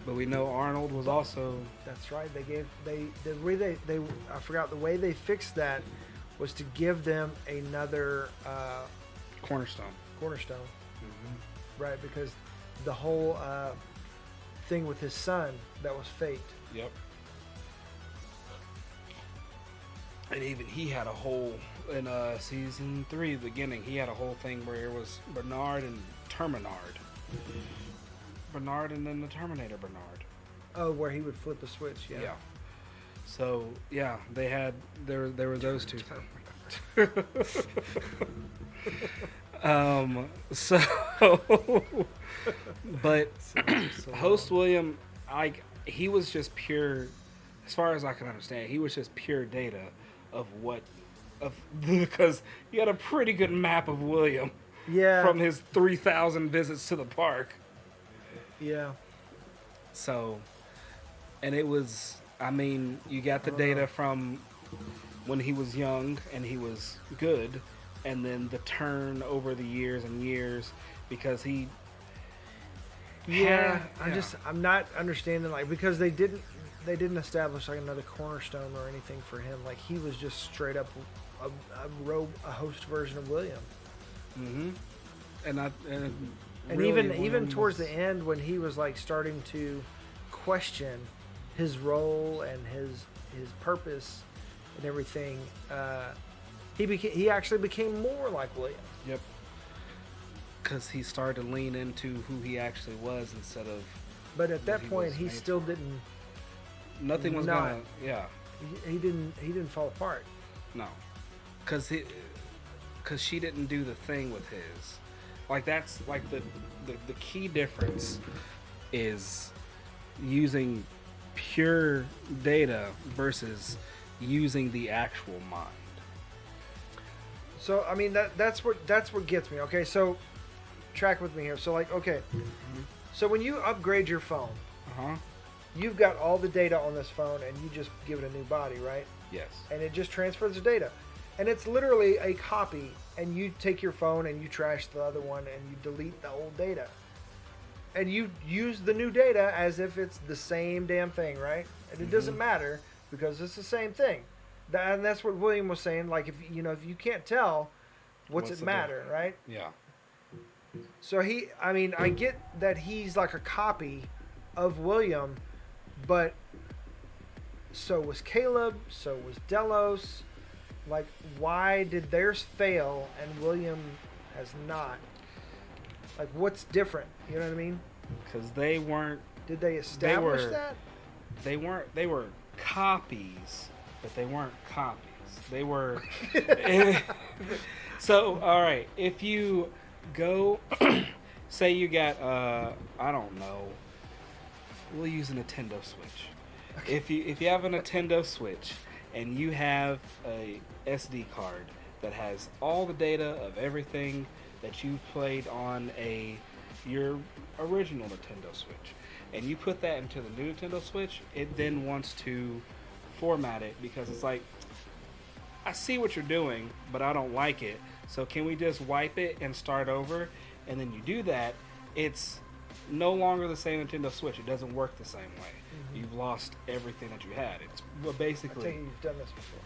but we know Arnold was also. That's right. I forgot the way they fixed that was to give them another cornerstone. Right, because the whole thing with his son, that was faked. Yep. And even he had a whole in season 3, the beginning. He had a whole thing where it was Bernard and Terminard. Bernard and then the Terminator Bernard. Oh, where he would flip the switch, yeah. Yeah. So, yeah, there were those two. But host William, he was just pure, as far as I can understand, he was just pure data because he had a pretty good map of William. Yeah. From his 3,000 visits to the park. Yeah. So, and it was, you got the data from when he was young and he was good, and then the turn over the years and years, because he. Yeah, I'm not understanding, because they didn't establish another cornerstone or anything for him. Like, he was just straight up a host version of William. Mm-hmm. And really even towards the end, when he was starting to question his role and his purpose and everything, he actually became more like William. Yep. Because he started to lean into who he actually was instead of. But at that point, he still didn't. Nothing was gonna. He didn't fall apart. No, because she didn't do the thing with his. Like that's like the key difference is using pure data versus using the actual mind. So I mean that's what gets me. Okay, so track with me here. So like okay, so when you upgrade your phone, you've got all the data on this phone, and you just give it a new body, right? Yes. And it just transfers the data, and it's literally a copy. And you take your phone and you trash the other one, and you delete the old data, and you use the new data as if it's the same damn thing, right? And it doesn't matter because it's the same thing. And that's what William was saying. Like if you can't tell, what's it matter, right? Yeah. So I get that he's like a copy of William, but so was Caleb, so was Delos. Like, why did theirs fail and William has not? Like, what's different? You know what I mean? Because they weren't. Did they establish that? They weren't. They were copies, but they weren't copies. They were. So, all right. If you go, say you got, I don't know. We'll use a Nintendo Switch. Okay. If you have a Nintendo Switch and you have a SD card that has all the data of everything that you played on your original Nintendo Switch, and you put that into the new Nintendo Switch, it then wants to format it because it's like, I see what you're doing, but I don't like it. So can we just wipe it and start over? And then you do that, it's no longer the same Nintendo Switch. It doesn't work the same way. You've lost everything that you had. It's basically. I think you've done this before.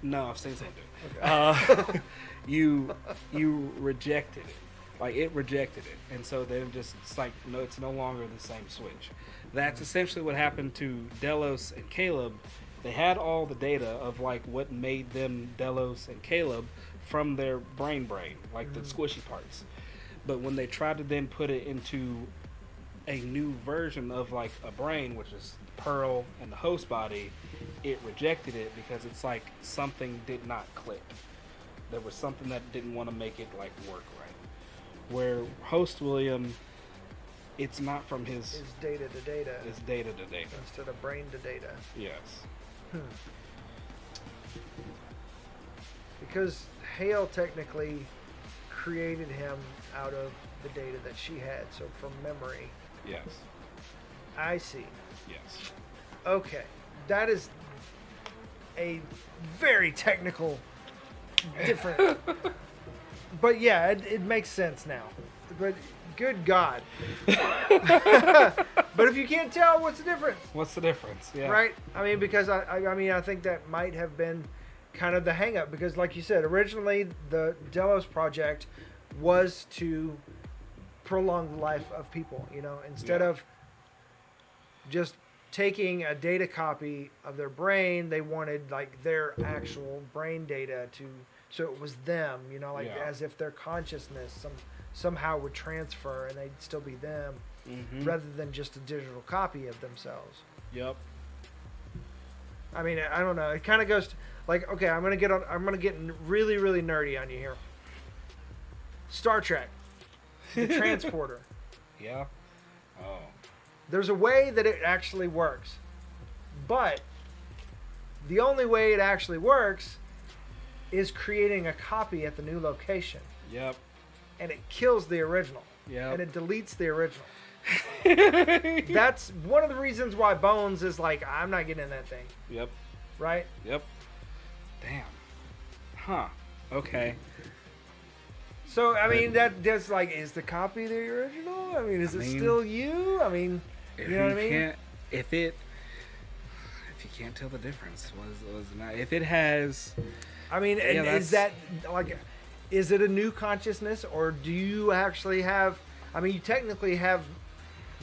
No, I've seen someone do it. Okay. You rejected it, like it rejected it, and so then it's like no, it's no longer the same Switch. That's essentially what happened to Delos and Caleb. They had all the data of like what made them Delos and Caleb from their brain, like the squishy parts. But when they tried to then put it into a new version of like a brain, which is Pearl and the host body, it rejected it because it's like something did not click. There was something that didn't want to make it like work right. Where host William, it's not from his. It's data to data. It's data to data instead of brain to data. Yes. Because Hale technically created him out of the data that she had, so from memory. Yes. I see. Yes. Okay. That is a very technical, different. But yeah, it makes sense now. But good God. But if you can't tell, what's the difference? What's the difference? Yeah. Right? I mean, because I think that might have been kind of the hang up, because like you said, originally the Delos project was to prolong the life of people, instead of just taking a data copy of their brain, they wanted like their actual brain data so it was them, as if their consciousness somehow would transfer and they'd still be them, rather than just a digital copy of themselves. Yep. I mean, I don't know. It kind of goes like, okay, I'm gonna get really, really nerdy on you here. Star Trek, the transporter. Yeah. Oh. There's a way that it actually works, but the only way it actually works is creating a copy at the new location. Yep. And it kills the original. Yep. And it deletes the original. That's one of the reasons why Bones is like, I'm not getting in that thing. Yep. Right? Yep. Damn. Huh. Okay. So, I mean, that's like, is the copy the original? I mean, is it still you? I mean, you know what I mean? If you can't tell the difference, was not. If it has, I mean, is that like, is it a new consciousness, or do you actually have? I mean, you technically have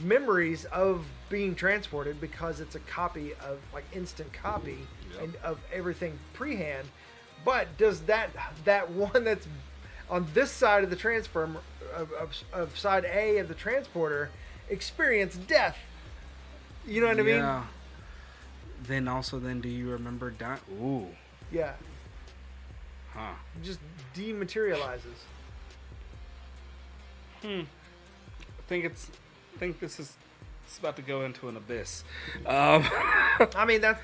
memories of being transported because it's a copy of like instant copy and of everything pre-hand. But does that one that's on this side of the transformer of side A of the transporter experience death? You know what I mean? then also, do you remember Ooh. Yeah. Huh. Just dematerializes. I think this is it's about to go into an abyss. I mean that's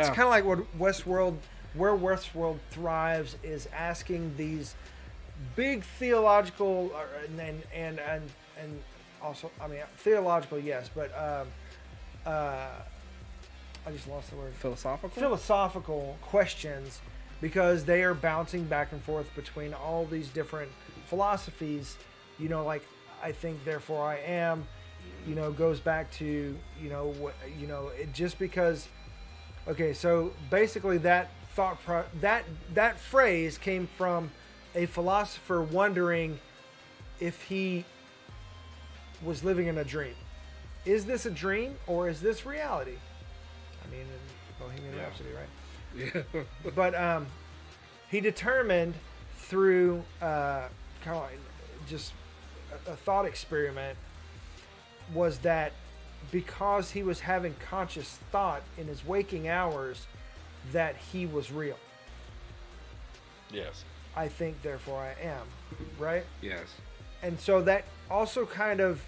kind of like what where Westworld thrives is asking these big theological and also theological, yes, but I just lost the word. Philosophical questions, because they are bouncing back and forth between all these different philosophies. Like I think, therefore I am. Goes back to it just because. Okay, so basically that that phrase came from a philosopher wondering if he was living in a dream. Is this a dream or is this reality? I mean, in Bohemian Rhapsody, right? Yeah. But he determined through kind of like just a thought experiment was that because he was having conscious thought in his waking hours, that he was real. Yes. I think, therefore I am. Right? Yes. And so that also kind of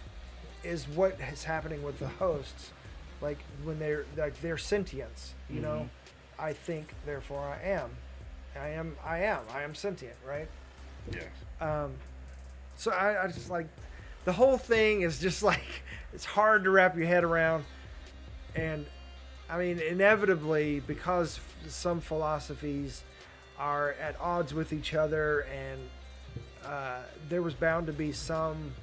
is what is happening with the hosts. Like when they're like their sentience, I think, therefore I am. I am sentient, right? Yes. So I just like the whole thing is just like it's hard to wrap your head around, and I mean inevitably, because some philosophies are at odds with each other, and there was bound to be some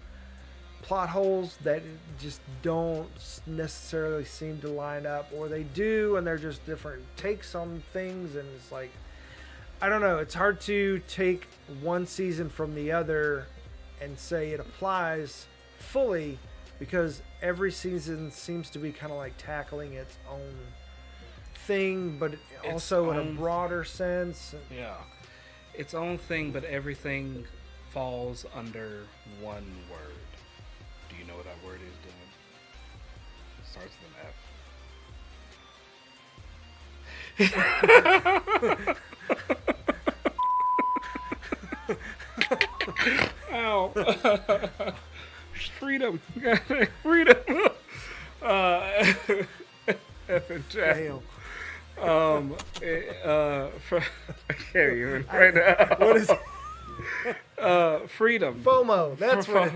plot holes that just don't necessarily seem to line up, or they do and they're just different takes on things, and it's like I don't know, it's hard to take one season from the other and say it applies fully, because every season seems to be kind of like tackling its own thing, but also in a broader sense. Yeah. Its own thing, but everything falls under one word. Do you know what that word is, Dylan? Starts with an F. Ow. Freedom. Freedom. F and J. I can't even right now. What is freedom. FOMO? That's what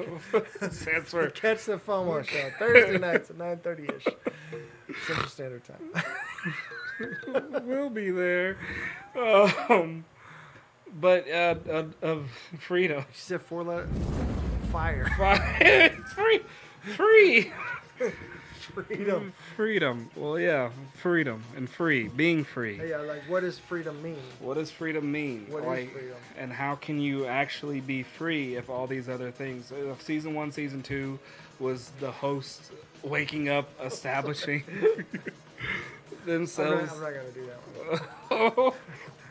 That's for Catch the FOMO show Thursday nights at 9:30ish Central Standard Time. We'll be there. But of freedom. She said 4-letter fire. Free. Freedom. Well, yeah, freedom and free, being free. Yeah, like what does freedom mean? What does freedom mean? What is freedom? And how can you actually be free if all these other things? Season 1, season 2 was the host waking up, establishing themselves. I'm not gonna do that one. Oh,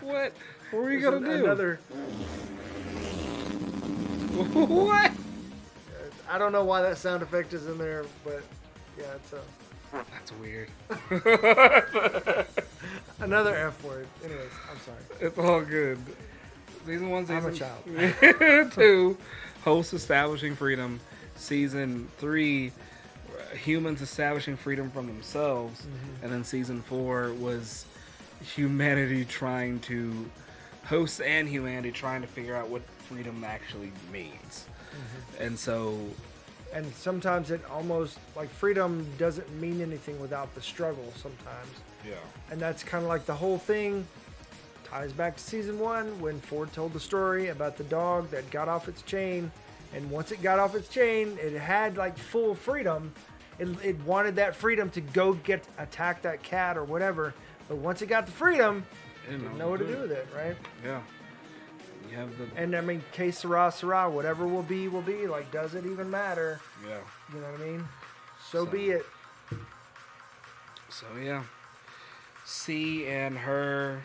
what? What were you gonna do? Another. What? I don't know why that sound effect is in there, but yeah, it's That's weird. another F word. Anyways, I'm sorry. It's all good. Season 1, season I'm a child. 2, hosts establishing freedom. Season 3, humans establishing freedom from themselves. Mm-hmm. And then season 4 was humanity trying to, hosts and humanity trying to figure out what freedom actually means. Mm-hmm. And so... And sometimes it almost, like, freedom doesn't mean anything without the struggle sometimes. Yeah. And that's kind of like the whole thing ties back to season 1 when Ford told the story about the dog that got off its chain. And once it got off its chain, it had, like, full freedom. It wanted that freedom to go attack that cat or whatever. But once it got the freedom, it didn't know what to do with it, right? Yeah. You have the... And, I mean, que sera, sera. Whatever will be, will be. Like, does it even matter? Yeah. You know what I mean? So be it. So, yeah. C and her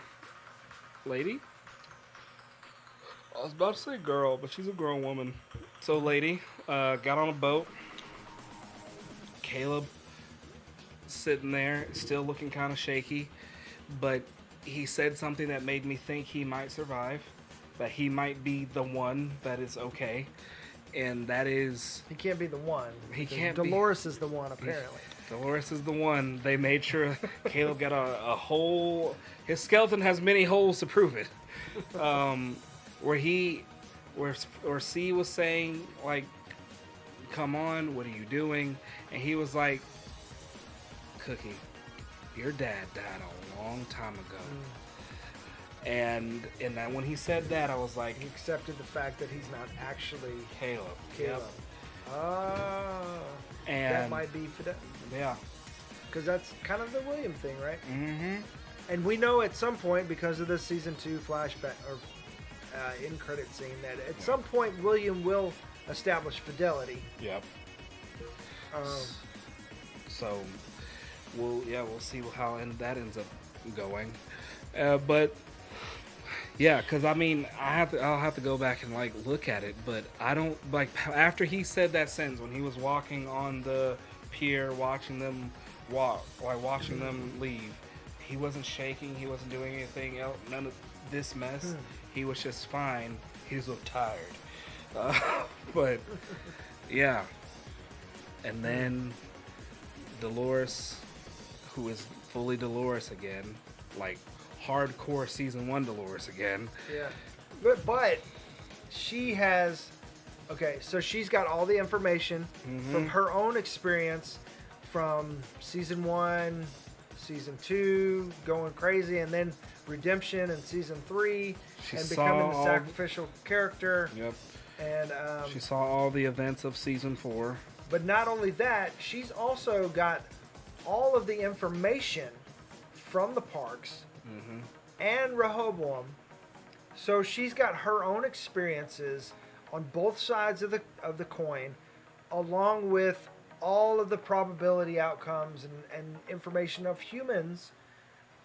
lady? I was about to say girl, but she's a grown woman. So, lady got on a boat. Caleb sitting there, still looking kind of shaky, but he said something that made me think he might survive, that he might be the one that is okay, and that is... He can't be the one. He can't Dolores is the one, apparently. Dolores is the one. They made sure Caleb got a hole. His skeleton has many holes to prove it. Where C was saying, like, come on, what are you doing? And he was like, Cookie, your dad died a long time ago. And that when he said that, I was like... He accepted the fact that he's not actually Caleb. Yep. And that might be Fidelity. Yeah. Because that's kind of the William thing, right? Mm-hmm. And we know at some point, because of the season 2 flashback or in credit scene, that at some point William will establish Fidelity. Yep. So, we'll see how that ends up going. But yeah, because I mean, I'll have to go back and like look at it, but I don't like after he said that sentence when he was walking on the pier, watching them watching them leave. He wasn't shaking. He wasn't doing anything else. None of this mess. He was just fine. He just looked tired. But yeah, and then Dolores, who is fully Dolores again, like hardcore season 1 Dolores again. Yeah, but she has. Okay, so she's got all the information from her own experience from season 1, season 2, going crazy, and then redemption in season 3, and becoming the sacrificial character. Yep. And she saw all the events of season 4. But not only that, she's also got all of the information from the parks and Rehoboam. So she's got her own experiences on both sides of the coin, along with all of the probability outcomes and information of humans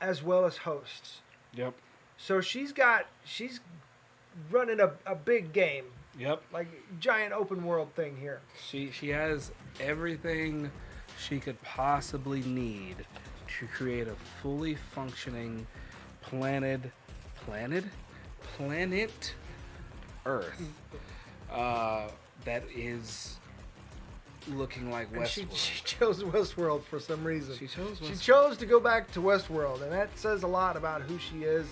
as well as hosts. Yep. So she's running a big game. Yep. Like giant open world thing here. She has everything she could possibly need to create a fully functioning planet Earth that is looking like Westworld. She chose Westworld for some reason. She chose to go back to Westworld, and that says a lot about who she is,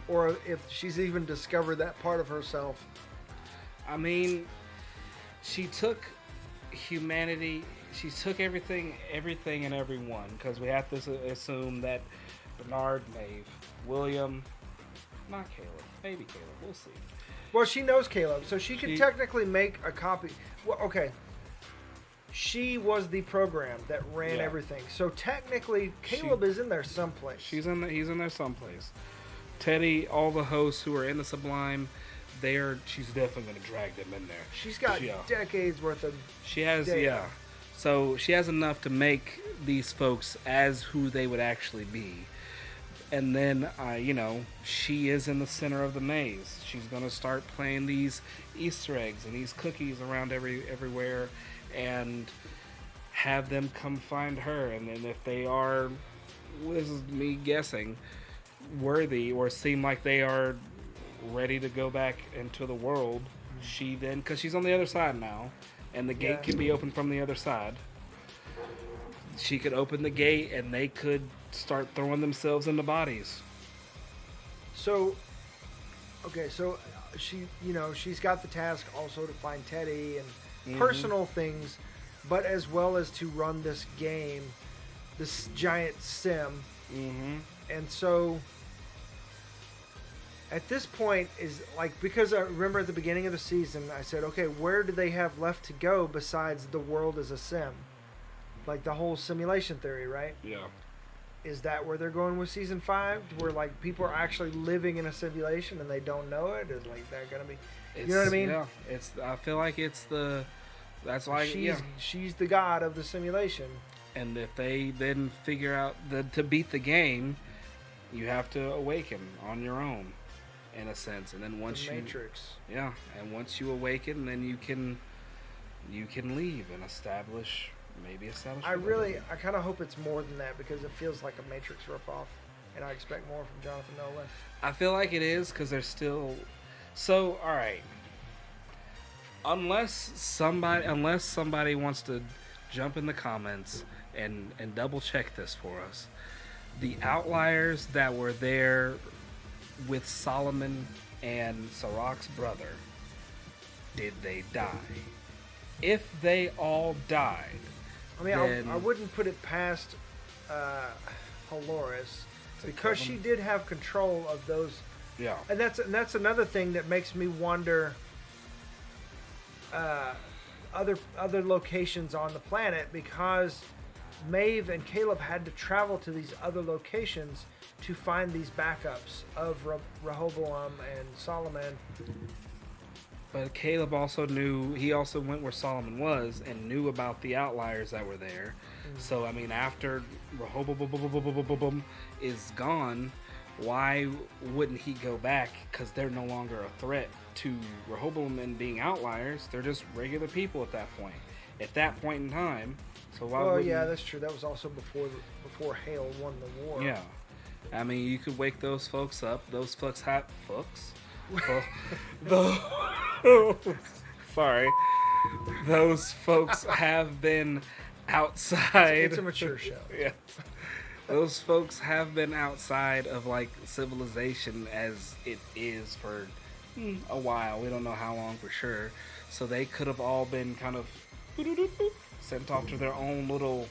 or if she's even discovered that part of herself. I mean, she took humanity. She took everything and everyone, because we have to assume that Bernard, Maeve, William, not Caleb, maybe Caleb. We'll see. Well, she knows Caleb, so she could technically make a copy. Well, okay. She was the program that ran everything, so technically Caleb is in there someplace. He's in there someplace. Teddy, all the hosts who are in the Sublime, she's definitely going to drag them in there. She's got decades worth of data. So she has enough to make these folks as who they would actually be. And then, she is in the center of the maze. She's going to start playing these Easter eggs and these cookies around everywhere and have them come find her. And then if they are, this is me guessing, worthy or seem like they are ready to go back into the world, she then, because she's on the other side now, and the gate can be opened from the other side, she could open the gate and they could start throwing themselves into bodies. So she's got the task also to find Teddy and personal things, but as well as to run this game, this giant sim. And so at this point is like, because I remember at the beginning of the season I said, okay, where do they have left to go besides the world as a sim? Like the whole simulation theory, right? Yeah. Is that where they're going with season 5? Where like people are actually living in a simulation and they don't know it? Is like they're gonna be, you know what I mean? Yeah. I feel like that's why she's the god of the simulation. And if they then figure out to beat the game, you have to awaken on your own, in a sense. And then once Matrix. And once you awaken, then you can leave and establish maybe established. I kind of hope it's more than that because it feels like a Matrix ripoff, and I expect more from Jonathan Nolan. I feel like it is because there's still. So all right. Unless somebody wants to jump in the comments and double check this for us, the outliers that were there with Solomon and Serah's brother, did they die? If they all died, I mean, then I wouldn't put it past Dolores because she did have control of those. Yeah, and that's another thing that makes me wonder. Other locations on the planet, because Maeve and Caleb had to travel to these other locations to find these backups of Rehoboam and Solomon. but Caleb also knew. He also went where Solomon was and knew about the outliers that were there. So I mean, after Rehoboam is gone, why wouldn't he go back? Because they're no longer a threat to Rehoboam and being outliers. They're just regular people at that point. At that point in time. So why? Oh yeah, that's true. That was also before Hale won the war. Yeah, I mean, you could wake those folks up. Those folks have folks. Sorry, those folks have been outside. It's a mature show. Yeah. Those folks have been outside of like civilization as it is for a while. We don't know how long for sure. So they could have all been kind of sent off to their own little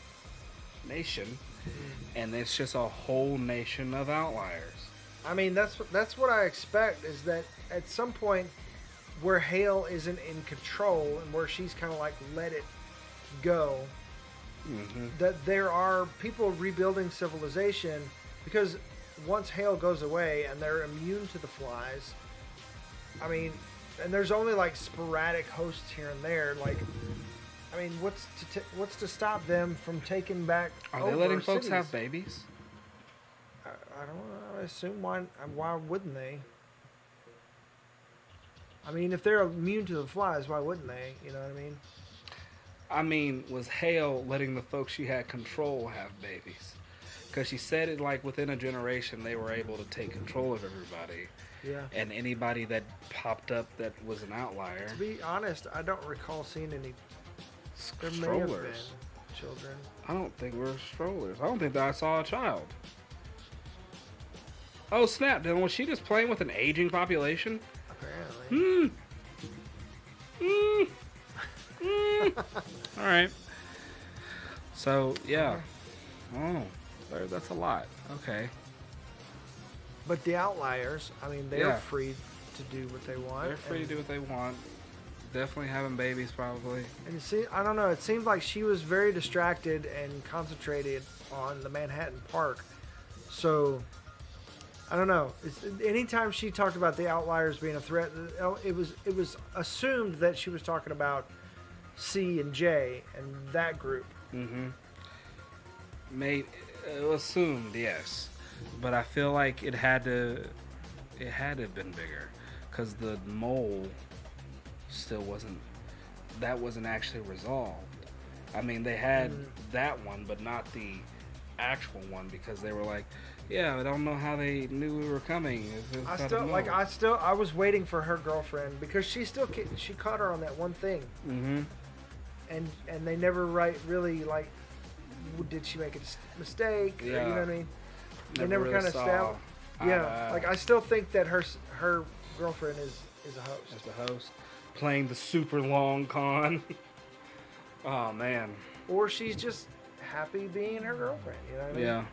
nation, and it's just a whole nation of outliers. I mean, that's what I expect, is that at some point where Hale isn't in control and where she's kind of like let it go, that there are people rebuilding civilization, because once Hale goes away and they're immune to the flies, I mean, and there's only like sporadic hosts here and there, like, I mean, what's to stop them from taking back? Are they letting folks cities? have babies? I don't know. I assume why wouldn't they? I mean, if they're immune to the flies, why wouldn't they? You know what I mean? I mean, was Hale letting the folks she had control have babies? Because she said it like within a generation they were able to take control of everybody. Yeah. And anybody that popped up that was an outlier. To be honest, I don't recall seeing any. There may have been children. I don't think we're strollers. I don't think that I saw a child. Oh snap! Then was she just playing with an aging population? Apparently. All right. So yeah. Oh, that's a lot. Okay. But the outliers, I mean, they're free to do what they want. They're free to do what they want. Definitely having babies, probably. And you see, I don't know. It seemed like she was very distracted and concentrated on the Manhattan Park. So, I don't know. Anytime she talked about the outliers being a threat, it was assumed that she was talking about C and J and that group. Assumed, yes, but I feel like it had to have been bigger, because the mole still wasn't actually resolved. I mean, they had that one, but not the actual one, because they were like, yeah, I don't know how they knew we were coming. I was waiting for her girlfriend, because she caught her on that one thing. And they never really, like, did she make a mistake? Yeah. You know what I mean? They never really kind of saw. Yeah, like I still think that her girlfriend is a host. As the host, playing the super long con. Oh man. Or she's just happy being her girlfriend. You know what I mean? Yeah.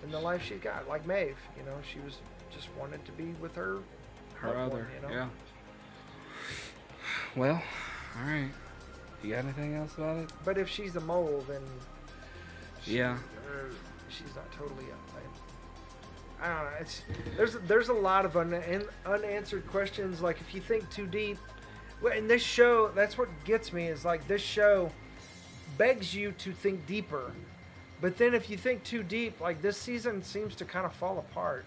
In the life she got, like Maeve. You know, she was just wanted to be with her other. One, you know? Yeah. Well, all right. You got anything else about it? But if she's a mole, then she's not totally I don't know. There's a lot of unanswered questions. Like, if you think too deep, well, in this show, that's what gets me. Is like, this show begs you to think deeper, but then if you think too deep, like, this season seems to kind of fall apart.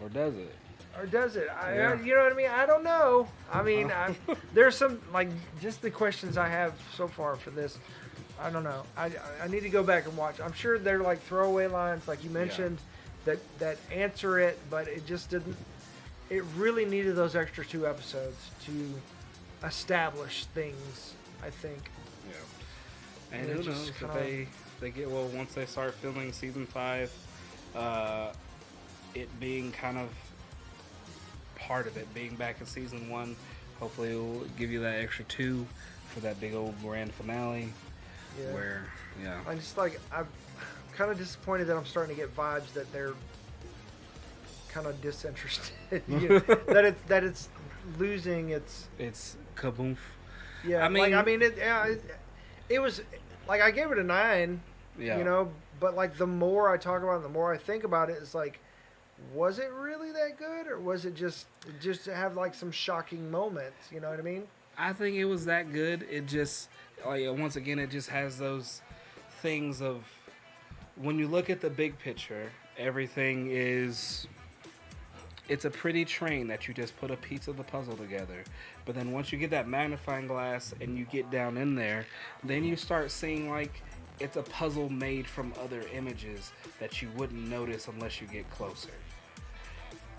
Or does it? Or does it? Yeah. You know what I mean? I don't know. I mean, there's some, like, just the questions I have so far for this. I don't know. I need to go back and watch. I'm sure they're like throwaway lines, like you mentioned, that answer it, but it just didn't. It really needed those extra 2 episodes to establish things, I think. Yeah. And who knows if they get, well, once they start filming season 5, it being kind of part of it, being back in season 1, hopefully it will give you that extra 2 for that big old grand finale. Yeah. Where, I'm just like, I'm kind of disappointed that I'm starting to get vibes that they're kind of disinterested. that it's losing its kaboom. Yeah, it was like I gave it a 9. Yeah. You know, but like the more I talk about it, the more I think about it, it's like, was it really that good, or was it just to have like some shocking moments? You know what I mean? I think it was that good. It just, like, once again, it just has those things of, when you look at the big picture, everything is, it's a pretty train that you just put a piece of the puzzle together. But then once you get that magnifying glass and you get down in there, then you start seeing like it's a puzzle made from other images that you wouldn't notice unless you get closer.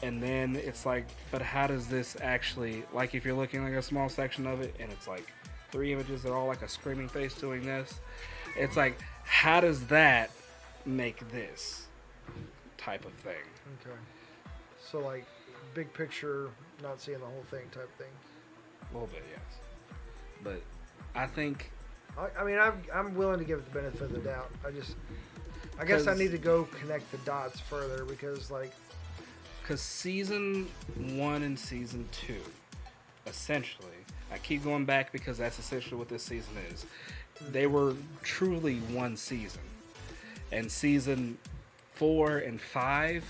And then it's like, but how does this actually, like if you're looking like a small section of it and it's like 3 images that are all like a screaming face doing this, it's like, how does that make this type of thing? Okay. So like big picture, not seeing the whole thing type thing. A little bit, yes. But I think, I mean, I'm willing to give it the benefit of the doubt. I guess I need to go connect the dots further because season 1 and season 2, essentially, I keep going back because that's essentially what this season is. They were truly one season. And season 4 and 5,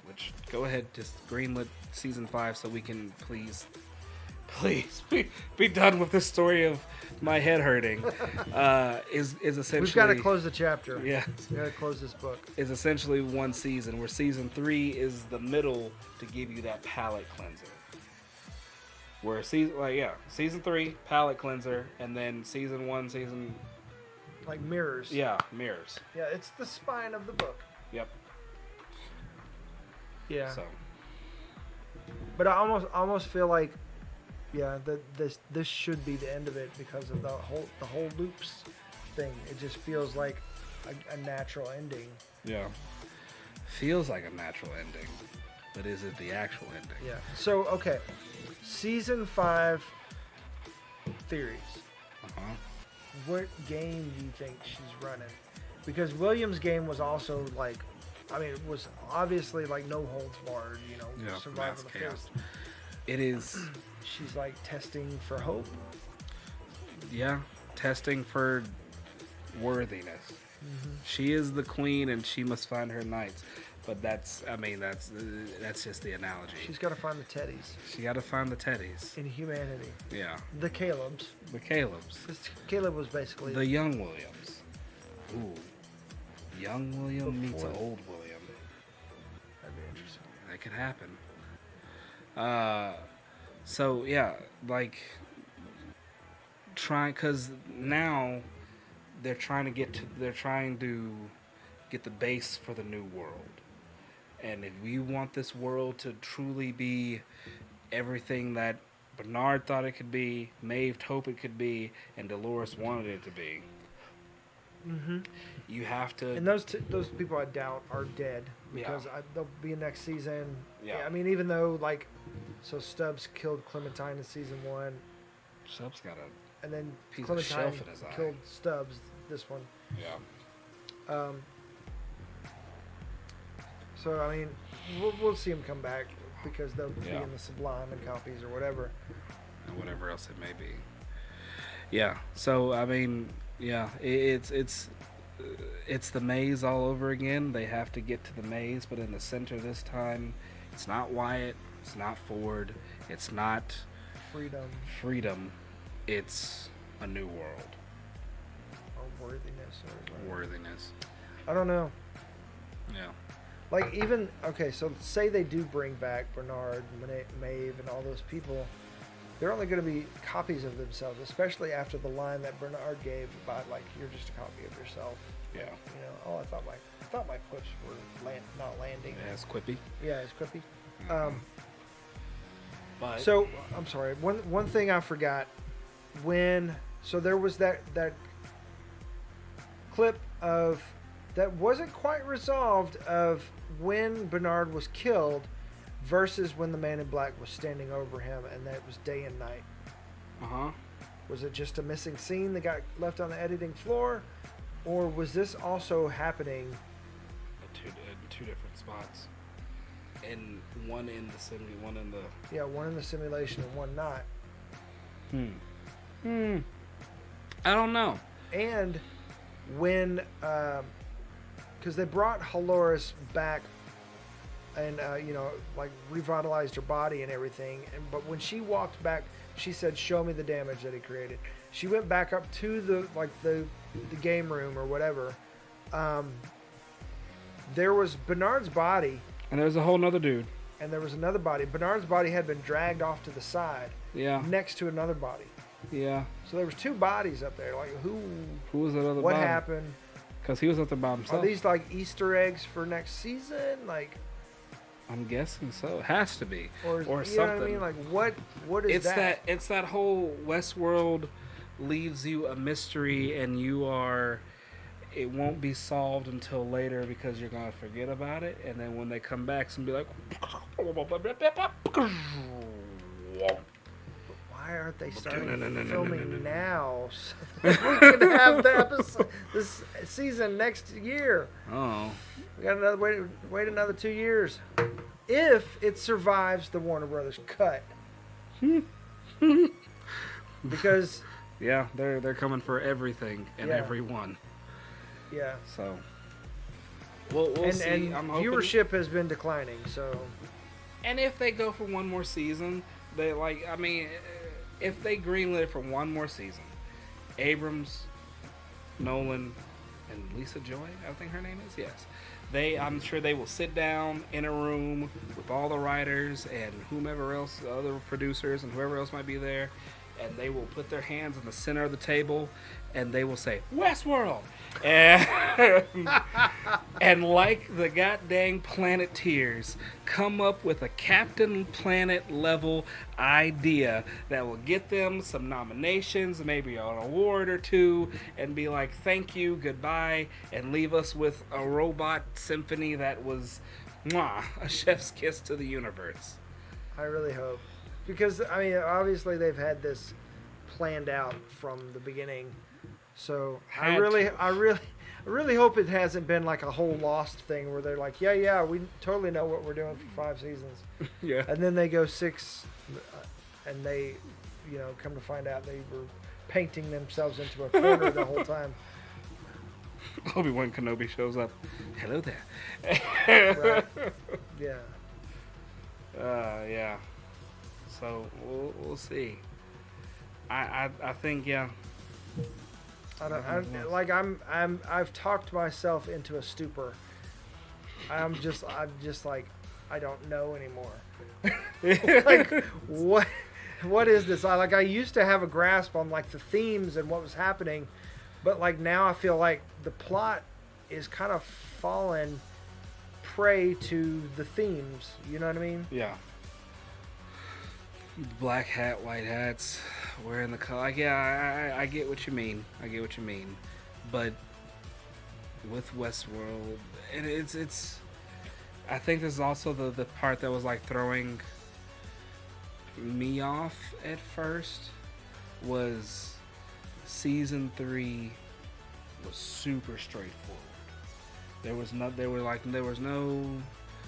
which, go ahead, just greenlit season 5 so we can please be done with this story of my head hurting, is essentially... We've got to close the chapter. Yeah. We've got to close this book. Is essentially one season, where season 3 is the middle to give you that palate cleanser. Where season 3, palate cleanser, and then season 1, like mirrors. Yeah, mirrors. Yeah, it's the spine of the book. Yep. Yeah. So. But I almost feel like, yeah, that this should be the end of it because of the whole loops thing. It just feels like a natural ending. Yeah. Feels like a natural ending, but is it the actual ending? Yeah. So okay, season 5 theories. What game do you think she's running? Because William's game was also like, I mean, it was obviously like no holds barred, you know, survival of the fittest. It is. She's like testing for hope. Yeah, testing for worthiness. Mm-hmm. She is the queen, and she must find her knights. But that's just the analogy. She's got to find the teddies. She got to find the teddies. In humanity. Yeah. The Calebs. The Calebs. Caleb was basically... The young Williams. Ooh. Young William meets old William. That'd be interesting. That could happen. So, yeah, like... Because now they're trying to get the base for the new world. And if we want this world to truly be everything that Bernard thought it could be, Maeve hoped it could be, and Dolores wanted it to be, you have to... And those people I doubt are dead, because they'll be in next season. Yeah. I mean, even though, like, so Stubbs killed Clementine in season 1. Stubbs got a and then piece Clementine of shelf in his eye. Killed Stubbs this one. Yeah. So, I mean, we'll see them come back because they'll be in the Sublime and copies or whatever. And whatever else it may be. Yeah. So, I mean, yeah, it's the maze all over again. They have to get to the maze, but in the center this time, it's not Wyatt, it's not Ford, it's not Freedom. It's a new world. Or worthiness. I don't know. Yeah. Like, even, okay, so say they do bring back Bernard, Maeve, and all those people. they're only going to be copies of themselves, especially after the line that Bernard gave about like you're just a copy of yourself. Yeah. You know, oh, I thought my quips were not landing. Yeah, it's quippy. Yeah, it's quippy. But So I'm sorry. One thing I forgot so there was that clip of that wasn't quite resolved of when Bernard was killed versus when the Man in Black was standing over him, and that was day and night. Was it just a missing scene that got left on the editing floor, or was this also happening at two different spots, and one in the one in the simulation and one not? I don't know. And when because they brought Haloris back and like revitalized her body and everything, but when she walked back, she said, "Show me the damage that he created." She went back up to the game room or whatever. There was Bernard's body, And there's a whole nother dude. and there was another body. Bernard's body had been dragged off to the side Yeah. next to another body. Yeah. So there was two bodies up there. Like Who was that other what body? happened? Because he was up there by himself. Are these like Easter eggs for next season? Like, I'm guessing so. It has to be. or Or you something. know what I mean? Like, what is that? It's that whole Westworld leaves you a mystery, and it won't be solved until later because you're gonna forget about it, and then when they come back, it's gonna be like, Why aren't they starting filming now? So that we can have the episode, this season next year. oh, We got another wait another 2 years, if it survives the Warner Brothers cut. Because yeah, they're coming for everything and Yeah. everyone. yeah, So we'll see. and I'm hoping. viewership has been declining. So And if they go for one more season, if they greenlit it for one more season, Abrams, Nolan, and Lisa Joy, I think her name is, yes. I'm sure they will sit down in a room with all the writers and whomever else, other producers and whoever else might be there, and they will put their hands in the center of the table, and they will say, Westworld! And like the goddamn Planeteers, come up with a Captain Planet level idea that will get them some nominations, maybe an award or two, and be like, thank you, goodbye, and leave us with a robot symphony that was a chef's kiss to the universe. I really hope, because I mean, obviously they've had this planned out from the beginning. So I really hope it hasn't been like a whole Lost thing where they're like, yeah, we totally know what we're doing for 5 seasons. Yeah. And then they go 6, and they, come to find out they were painting themselves into a corner the whole time. Obi-Wan Kenobi shows up. Hello there. Right? Yeah. Yeah. So we'll see. I think yeah. I've talked myself into a stupor. I'm just like, I don't know anymore. Like, what is this? I used to have a grasp on like the themes and what was happening, but like now I feel like the plot is kind of fallen prey to the themes. You know what I mean? Yeah. Black hat, white hats, wearing the color. Like, yeah, I get what you mean. But with Westworld, and it's. I think this is also the part that was like throwing me off at first. Was season 3 was super straightforward. There was no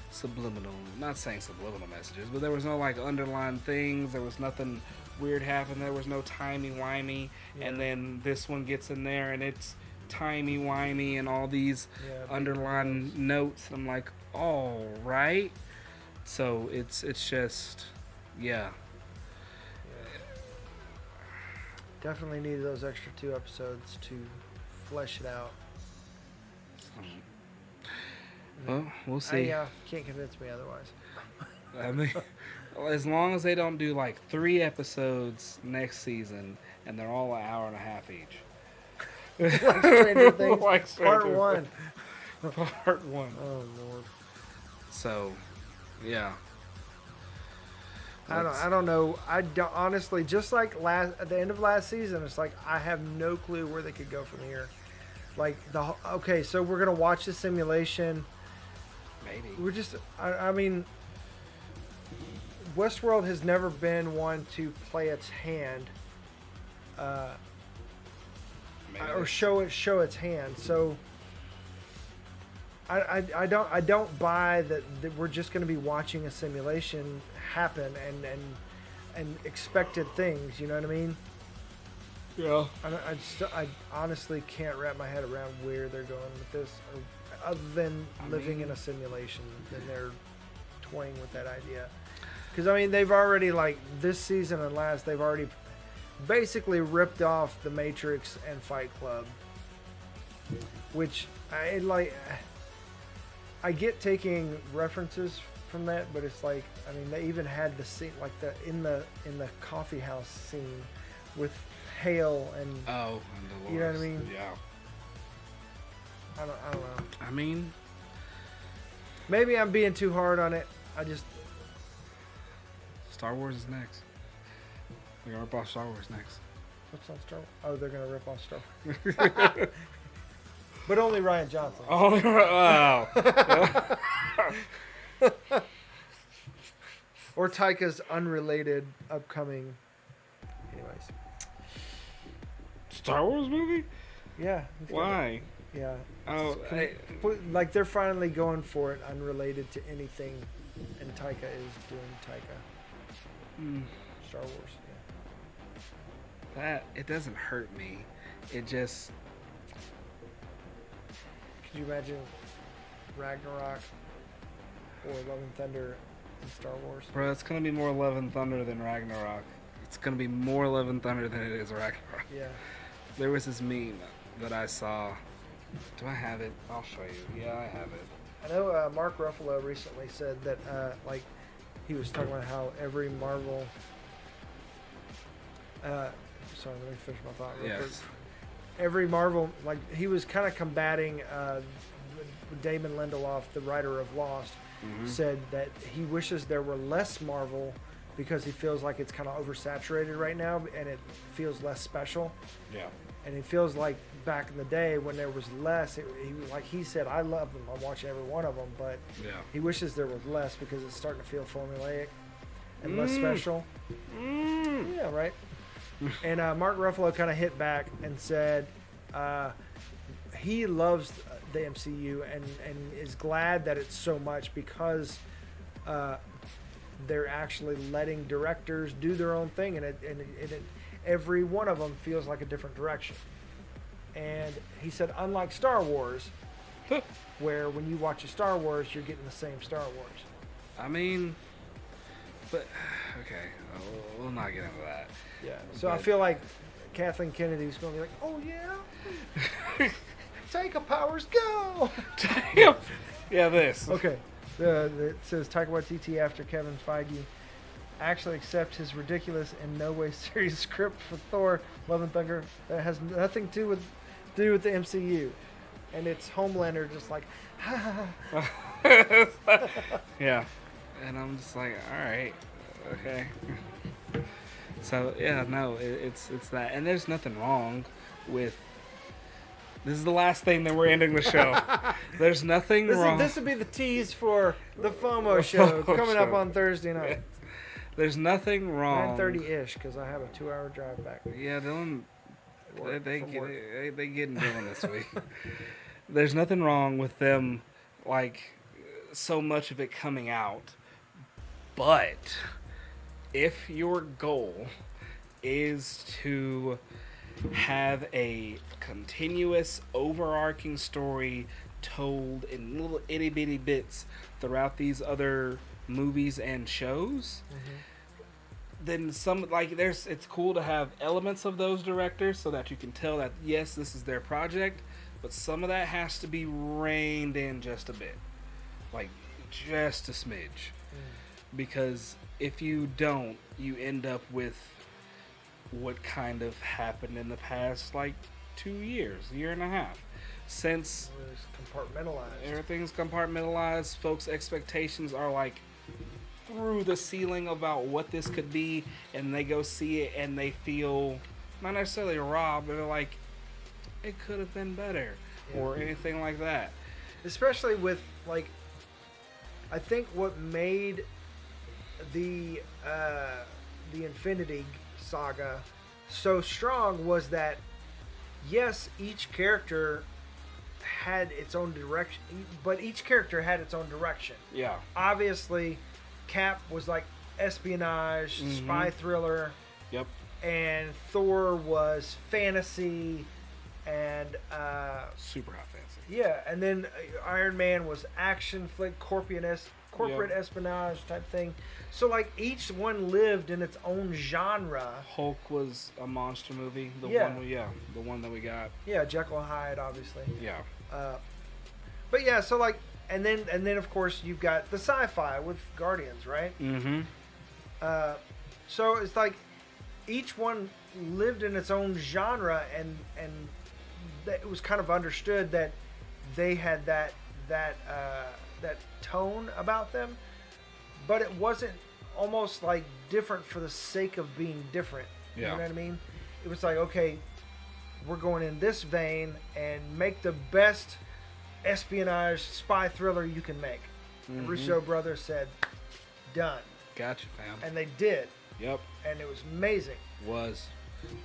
subliminal, not saying subliminal messages, but there was no like underlying things. There was nothing weird happening. There was no timey-wimey. Yeah. And then this one gets in there and it's timey-wimey and all these underlying notes. I'm like, all right. So it's just, yeah. Definitely need those extra 2 episodes to flesh it out. Well, we'll see. Can't convince me otherwise. as long as they don't do like 3 episodes next season and they're all an hour and a half each. Like Stranger Things, Like Stranger part 1. Part 1. Oh Lord. So, yeah. I don't know. I don't, honestly, just like at the end of last season, it's like I have no clue where they could go from here. Like okay, so we're gonna watch the simulation. Maybe. We're just. I mean, Westworld has never been one to play its hand, or show its hand. So. I don't buy that we're just going to be watching a simulation happen and expected things. You know what I mean? Yeah. I honestly can't wrap my head around where they're going with this, other than living in a simulation. Then they're toying with that idea. Because I mean, they've already this season and last, they've already basically ripped off The Matrix and Fight Club, which I get taking references from that, but it's like, I mean, they even had the scene in the coffee house scene with Hale and and Dolores. You know what I mean? Yeah. I don't know. I mean, maybe I'm being too hard on it. Star Wars is next. We're gonna rip off Star Wars next. What's on Star Wars? Oh, they're gonna rip off Star Wars. But only Ryan Johnson. Oh, wow. Or Taika's unrelated upcoming. Anyways. Star Wars movie? Yeah. Why? Yeah. Oh, like they're finally going for it, unrelated to anything, and Taika is doing Taika. Star Wars. Yeah. That it doesn't hurt me. It just. Could you imagine Ragnarok or Love and Thunder in Star Wars? Bro, it's gonna be more Love and Thunder than Ragnarok. It's gonna be more Love and Thunder than it is Ragnarok. Yeah. There was this meme that I saw. Do I have it? I'll show you. Yeah, I have it. I know Mark Ruffalo recently said that, he was talking about how every Marvel. Sorry, let me finish my thought real quick. Every Marvel, he was kind of combating Damon Lindelof, the writer of Lost, said that he wishes there were less Marvel because he feels like it's kind of oversaturated right now and it feels less special. Yeah. And he feels like back in the day when there was less, he said, I love them, I'm watching every one of them, but he wishes there was less because it's starting to feel formulaic and less special. Yeah, right. And Mark Ruffalo kind of hit back and said he loves the MCU and is glad that it's so much because they're actually letting directors do their own thing, and every one of them feels like a different direction. And he said, unlike Star Wars, where when you watch a Star Wars, you're getting the same Star Wars. I mean, but okay, we'll not get into that. Yeah. So I feel like Kathleen Kennedy's going to be like, oh yeah, Taika powers go. Yeah, this. Okay. It says Taika Waititi after Kevin Feige actually accepts his ridiculous and no way serious script for Thor: Love and Thunder that has nothing to do with the MCU, and it's Homelander just like, yeah, and I'm just like, all right, okay. So yeah, no, it's that, and there's nothing wrong with. This is the last thing that we're ending the show. There's nothing wrong. This would be the tease for the FOMO show coming up on Thursday night. There's nothing wrong. 9:30-ish, because I have a 2-hour drive back. Yeah, Dylan. They getting Dylan this week. There's nothing wrong with them, so much of it coming out. But if your goal is to have a continuous overarching story told in little itty bitty bits throughout these other movies and shows, then it's cool to have elements of those directors so that you can tell that yes, this is their project, but some of that has to be reined in just a bit, just a smidge. because if you don't, you end up with what kind of happened in the past, like 2 years, year and a half. Since everything's compartmentalized, folks' expectations are like through the ceiling about what this could be, and they go see it and they feel not necessarily robbed, but they're like, it could have been better, or anything like that. Especially with, like, I think what made the Infinity Saga so strong was that, yes, each character had its own direction, but each character had its own direction. Yeah. Obviously, Cap was like espionage, spy thriller. Yep. And Thor was fantasy and super hot fantasy. Yeah, and then Iron Man was action flick, corporate espionage type thing. So like each one lived in its own genre. Hulk was a monster movie. The one that we got. Yeah, Jekyll and Hyde, obviously. Yeah. But yeah, so like, and then of course you've got the sci-fi with Guardians, right? Mm-hmm. So it's like each one lived in its own genre, and it was kind of understood that they had that tone about them, but it wasn't almost like different for the sake of being different. You know what I mean? It was like, okay, we're going in this vein and make the best espionage spy thriller you can make. The Russo brothers said, done. Gotcha, fam. And they did. Yep. And it was amazing. Was.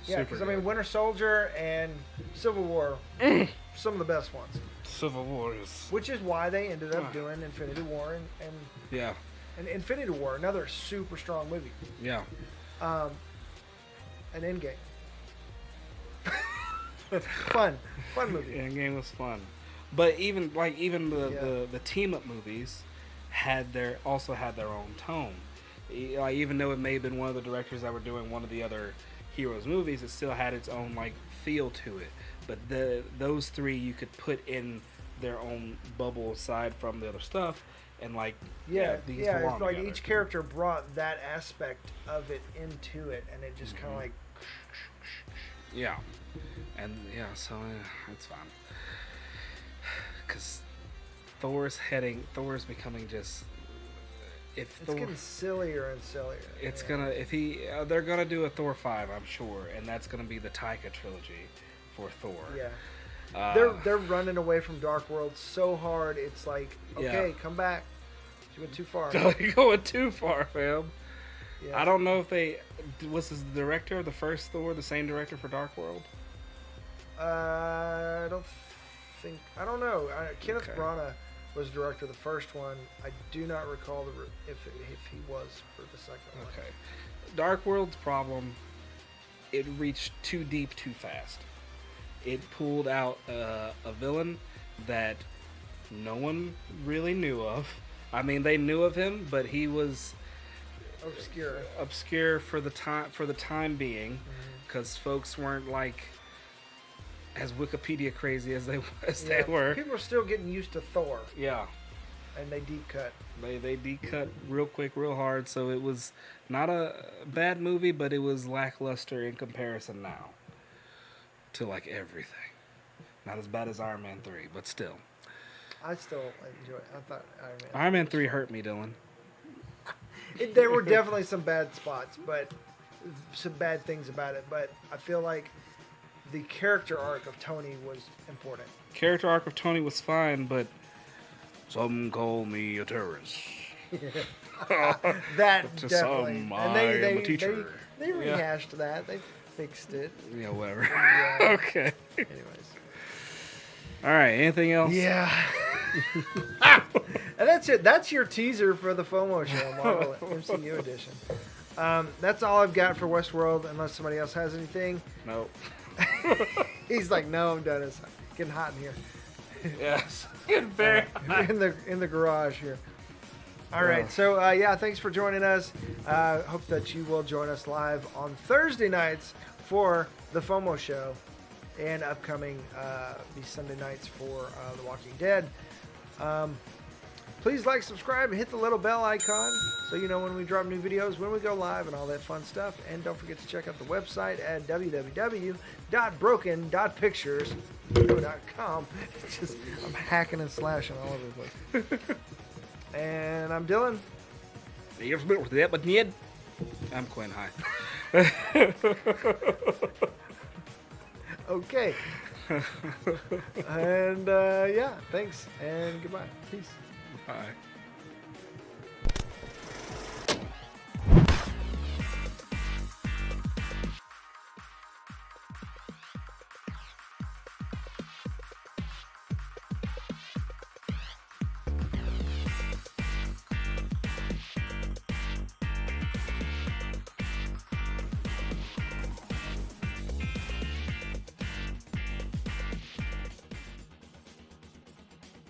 Yeah, because I mean, Winter Soldier and Civil War, some of the best ones. Civil War is. Which is why they ended up doing Infinity War and Infinity War, another super strong movie. Yeah. An Endgame. fun movie. Endgame was fun, but even the team up movies also had their own tone. Like, even though it may have been one of the directors that were doing one of the other heroes movies, it still had its own like feel to it. But those three you could put in their own bubble aside from the other stuff, and like it's like each character brought that aspect of it into it, and it just kind of like so it's fun because Thor's becoming just. Getting sillier and sillier. They're gonna do a Thor 5, I'm sure, and that's gonna be the Taika trilogy for Thor. Yeah. They're running away from Dark World so hard. It's like, okay, come back. You went too far. You're going too far, fam. Yeah. I don't know if was the director of the first Thor the same director for Dark World? I don't know. Kenneth Branagh was director of the first one. I do not recall if he was for the second one. Okay. Dark World's problem, it reached too deep too fast. It pulled out a villain that no one really knew of. I mean, they knew of him, but he was obscure for the time being, because folks weren't like as Wikipedia crazy as they were. People are still getting used to Thor. Yeah. And they deep cut. They deep cut real quick, real hard, so it was not a bad movie, but it was lackluster in comparison now to like everything. Not as bad as Iron Man 3, but still. I still enjoy it. I thought Iron Man 3 hurt me, Dylan. There were definitely some bad spots, but some bad things about it, but I feel like the character arc of Tony was important. Character arc of Tony was fine, but some call me a terrorist. That to definitely. Some, I am a teacher. They rehashed that. They fixed it. Yeah, whatever. Yeah. Okay. Anyways. All right. Anything else? Yeah. And that's it. That's your teaser for the FOMO show, Marvel MCU edition. That's all I've got for Westworld, unless somebody else has anything. Nope. He's like, no, I'm done. It's getting hot in here. Yes. Getting very hot. In the garage here. All right. So, thanks for joining us. Hope that you will join us live on Thursday nights for the FOMO show, and upcoming these Sunday nights for The Walking Dead. Please like, subscribe, and hit the little bell icon so you know when we drop new videos, when we go live, and all that fun stuff. And don't forget to check out the website at www.broken.pictures.com. It's just, I'm hacking and slashing all over the place. And I'm Dylan. I'm Quin. Hi. Okay. And yeah, thanks and goodbye. Peace. Bye.